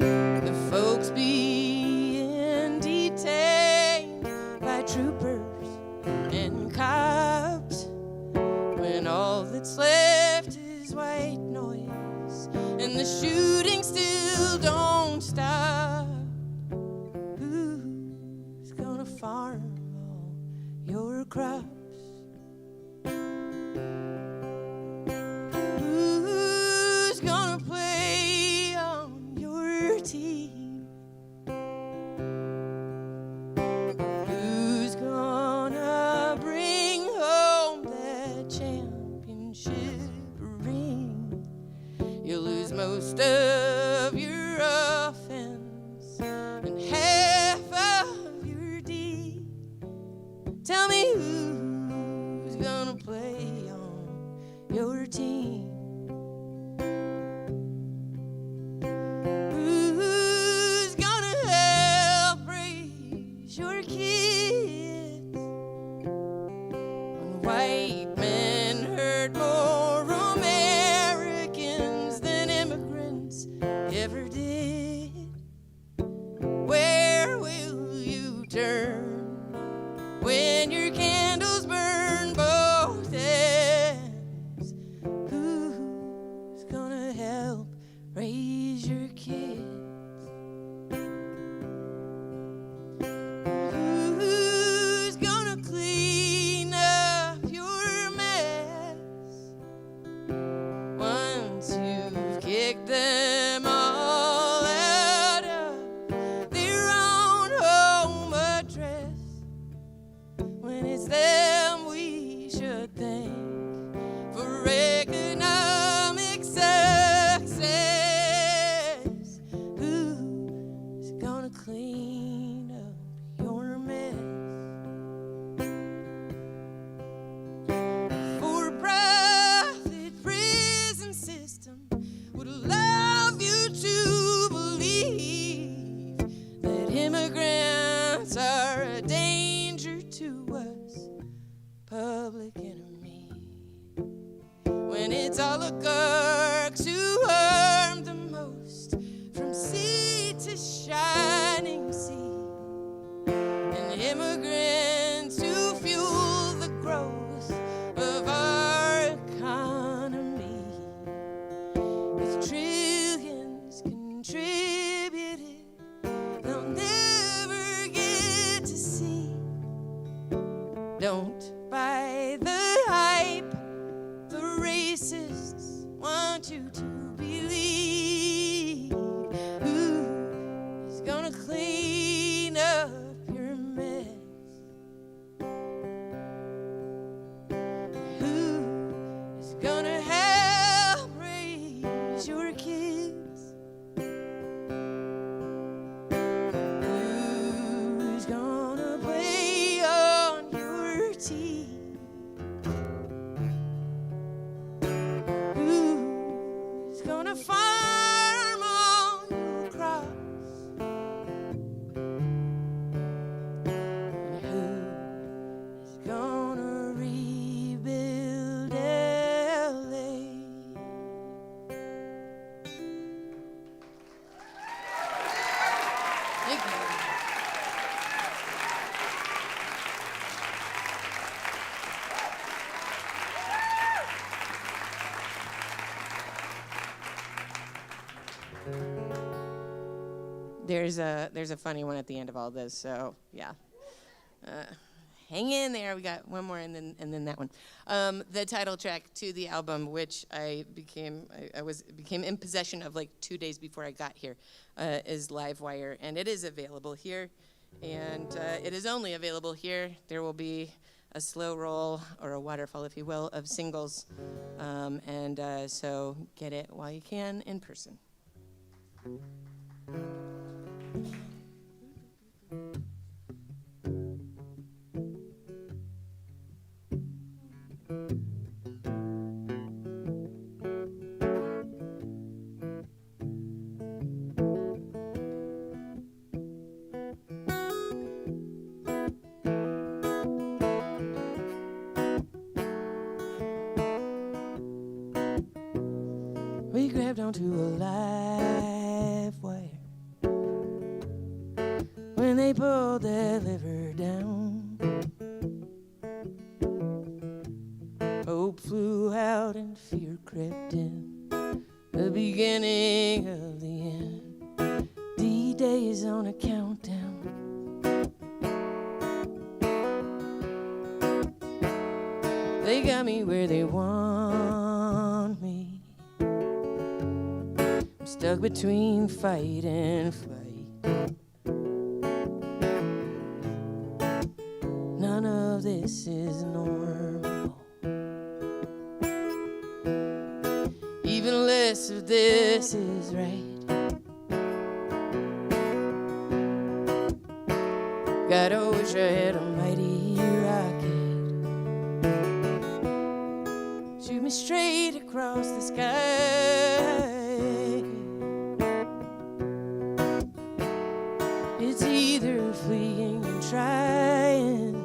The folks being detained by troopers and cops, when all that's left is white noise and the shooting still don't stop. Who's gonna farm all your crops? Who's gonna play on your team? Who's gonna bring home that championship ring? You'll lose most of your offense and half of your D. Tell me who's gonna play on your team? Who's gonna help raise your kids when white men hurt more Americans than immigrants ever did? Where will you turn when your candles burn both ends? Who's gonna help raise your kids? Who's gonna clean up your mess once you've kicked them all out of their own home address? When it's them we should thank for economic success. Who's gonna clean up your mess? For-profit prison system would love you to believe that immigrants are a danger to us, public enemy. When it's oligarchs who harm the most, from sea to shining sea, and immigrants who fuel the growth of our economy, with trillions contributed they'll never get to see. Don't buy the hype the racists want you to believe. Who's gonna clean up your mess? there's a funny one at the end of all this. So yeah, hang in there. We got one more, and then that one. The title track to the album, which I became in possession of like 2 days before I got here, is Livewire, and it is available here, and it is only available here. There will be a slow roll, or a waterfall, if you will, of singles, and so get it while you can in person. We grabbed onto a live wire when they pulled that lever down. Hope flew out and fear crept in. The beginning of the end. D-Day is on a countdown. They got me where they want me. Stuck between fight and flight. None of this is normal. Even less of this is right. God, I wish I had a mighty rocket. Shoot me straight across the sky. It's either fleeing and trying,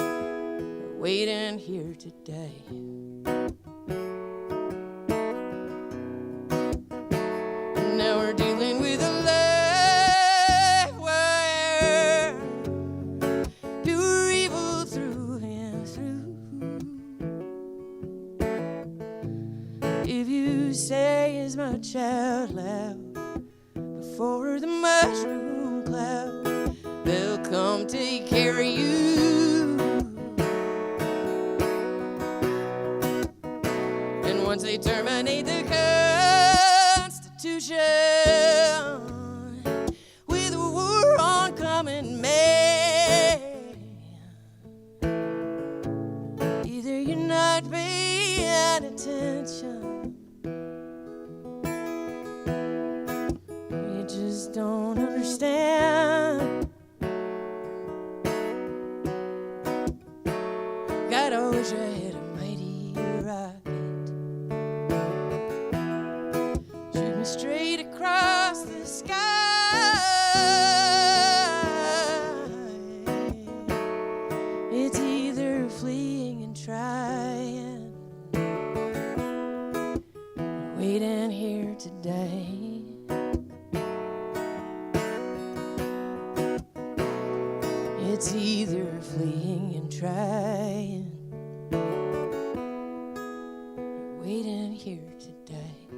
or waiting here to die. And now we're dealing with a live wire, pure evil through and through. If you say as much out loud before the mushroom cloud, they'll come take care of you. And once they terminate the Constitution with a war on common man, either you're not paying attention, just don't understand. God, I wish I had a mighty rocket. Shoot me straight across the sky. It's either fleeing and trying, or waiting here today. It's either fleeing and trying, or waiting here today.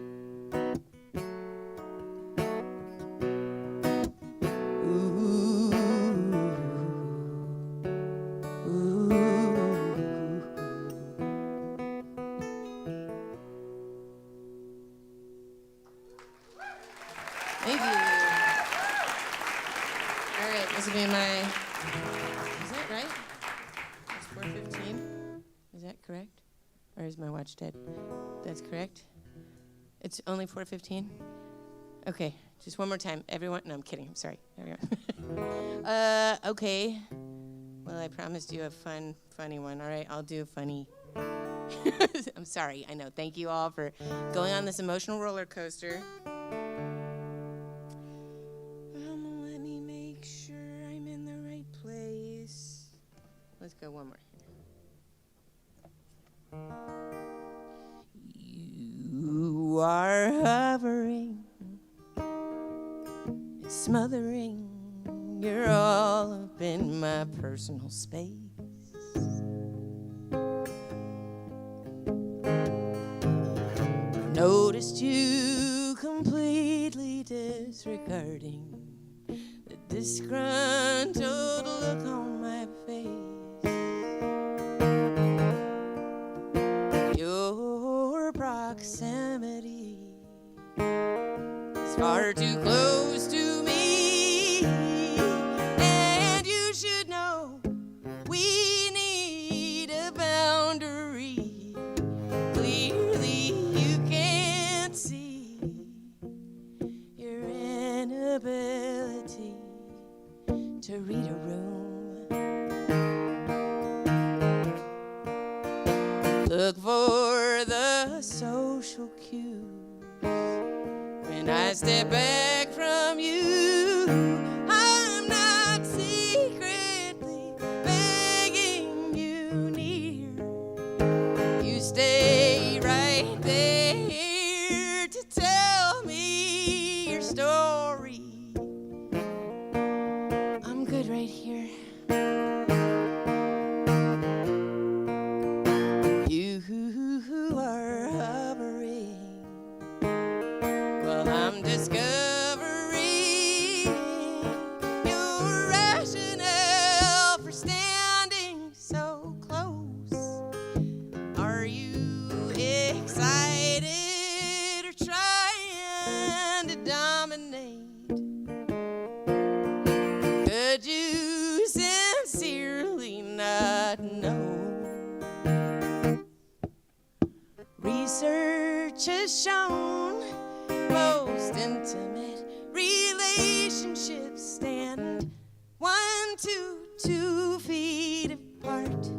Ooh, ooh. Thank you. All right, this will be my... Is that right? It's 4:15. Is that correct? Or is my watch dead? That's correct. It's only 4:15? Okay, just one more time. Everyone, no, I'm kidding. I'm sorry. Everyone. Okay. Well, I promised you a funny one. All right, I'll do funny. I'm sorry. I know. Thank you all for going on this emotional roller coaster. Let me make sure I'm in the right place. Let's go one more. You are hovering, it's smothering. You're all up in my personal space. Noticed you completely disregard disregarding the disgruntled look on my face. Your proximity is far too close to me, and you should know we need a boundary. Clearly you can't see your inability to read a room. Look for the social cues when I step back from you. I'm not secretly begging you near. You stay right there to tell me your story. I'm good right here. You are hovering while I'm discovering your rationale for standing so close. Are you excited or trying to dominate? Could you sincerely not know? Research has shown most intimate relationships stand 1 to 2 feet apart.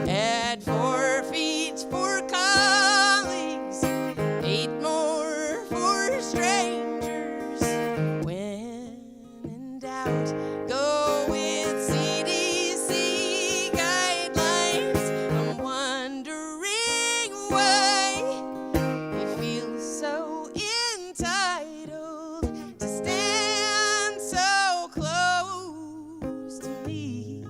At 4 feet for colleagues, 8 more for strangers. When in doubt, go with CDC guidelines. I'm wondering why you feel so entitled to stand so close to me.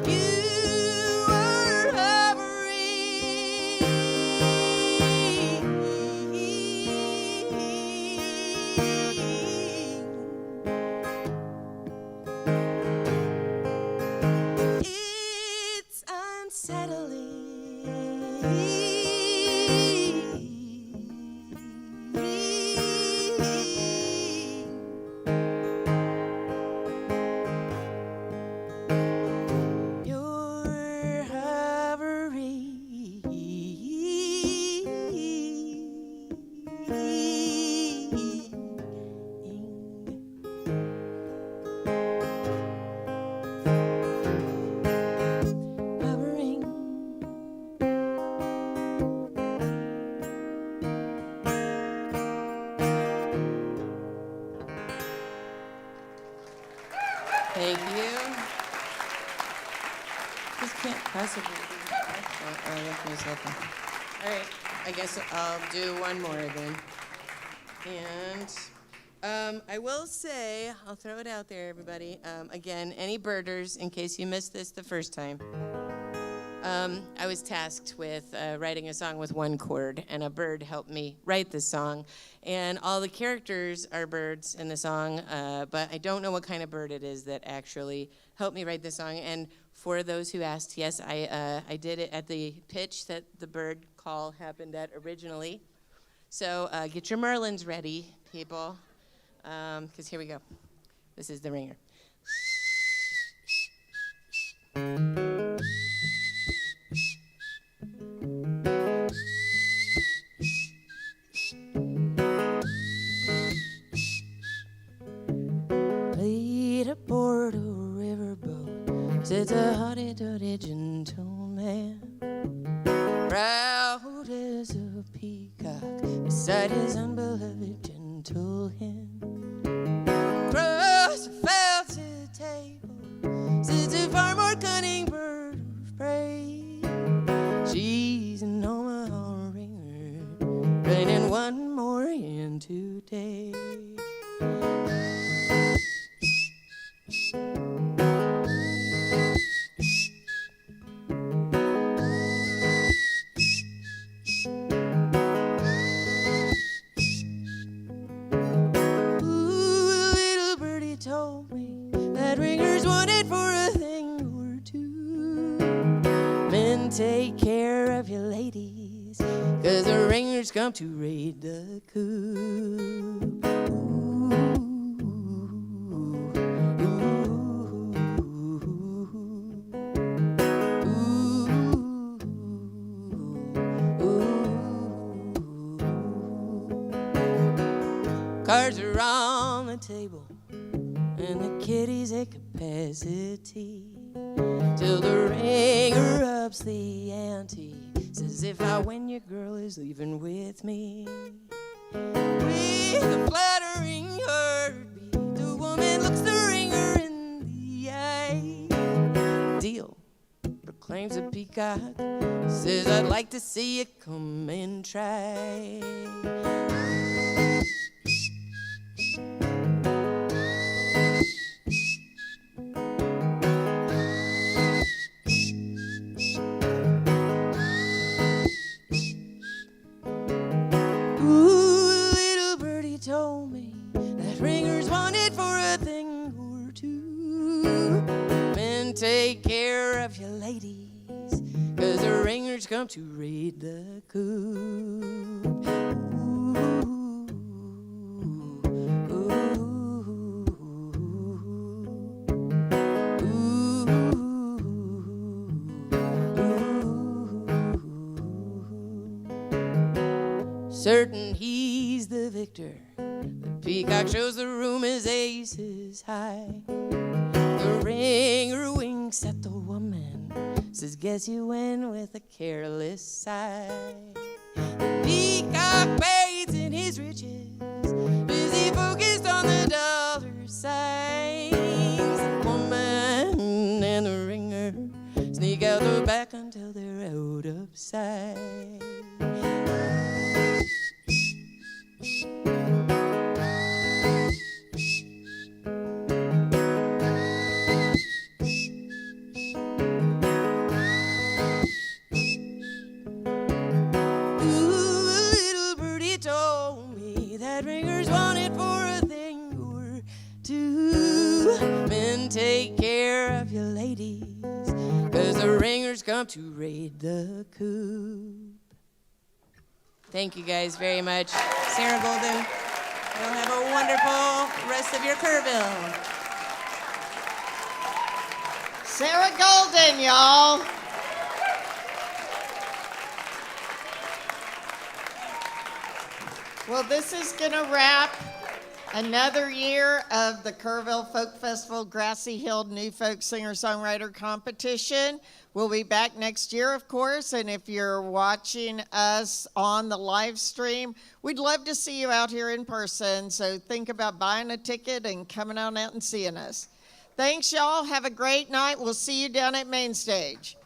You are hovering. It's unsettling. You're hovering. Thank you. This can't possibly be. Oh, that's my cell phone. All right, I guess I'll do one more then. And I will say, I'll throw it out there, everybody. Again, any birders, in case you missed this the first time, I was tasked with writing a song with 1 chord, and a bird helped me write this song. And all the characters are birds in the song, but I don't know what kind of bird it is that actually helped me write this song. And for those who asked, yes, I did it at the pitch that the bird call happened at originally. So get your Merlins ready, people, because here we go. This is the ringer. Played aboard a riverboat, sits a haughty-taughty gentleman, proud as a peacock beside his unbeloved gentle hen. Across a felted table sits a far more cunning bird of prey. She's an Omaha ringer, bringing one more in today. come to raid the coop. Cards are on the table, and the kitty's at capacity, till the ringer ups the ante, says if I win, your girl is leaving with me. With a flattering heartbeat, the woman looks the ringer in the eye. Deal, proclaims a peacock, says I'd like to see you come and try. Told me that ringers wanted for a thing or two. Men, take care of your ladies, 'cause the ringers come to raid the coop. Certain he's the victor. The peacock shows the room his aces high. The ringer winks at the woman, says guess you win with a careless sigh. The peacock bathes in his riches, busy focused on the dollar signs. The woman and the ringer sneak out the back until they're out of sight. Take care of your ladies, 'cause the ringers come to raid the coop. Thank you guys very much. Sarah Golden, you'll have a wonderful rest of your Kerrville. Sarah Golden, y'all. Well, this is going to wrap another year of the Kerrville Folk Festival Grassy Hill New Folk Singer-Songwriter Competition. We'll be back next year, of course, and if you're watching us on the live stream, we'd love to see you out here in person, so think about buying a ticket and coming on out and seeing us. Thanks, y'all. Have a great night. We'll see you down at Main Stage.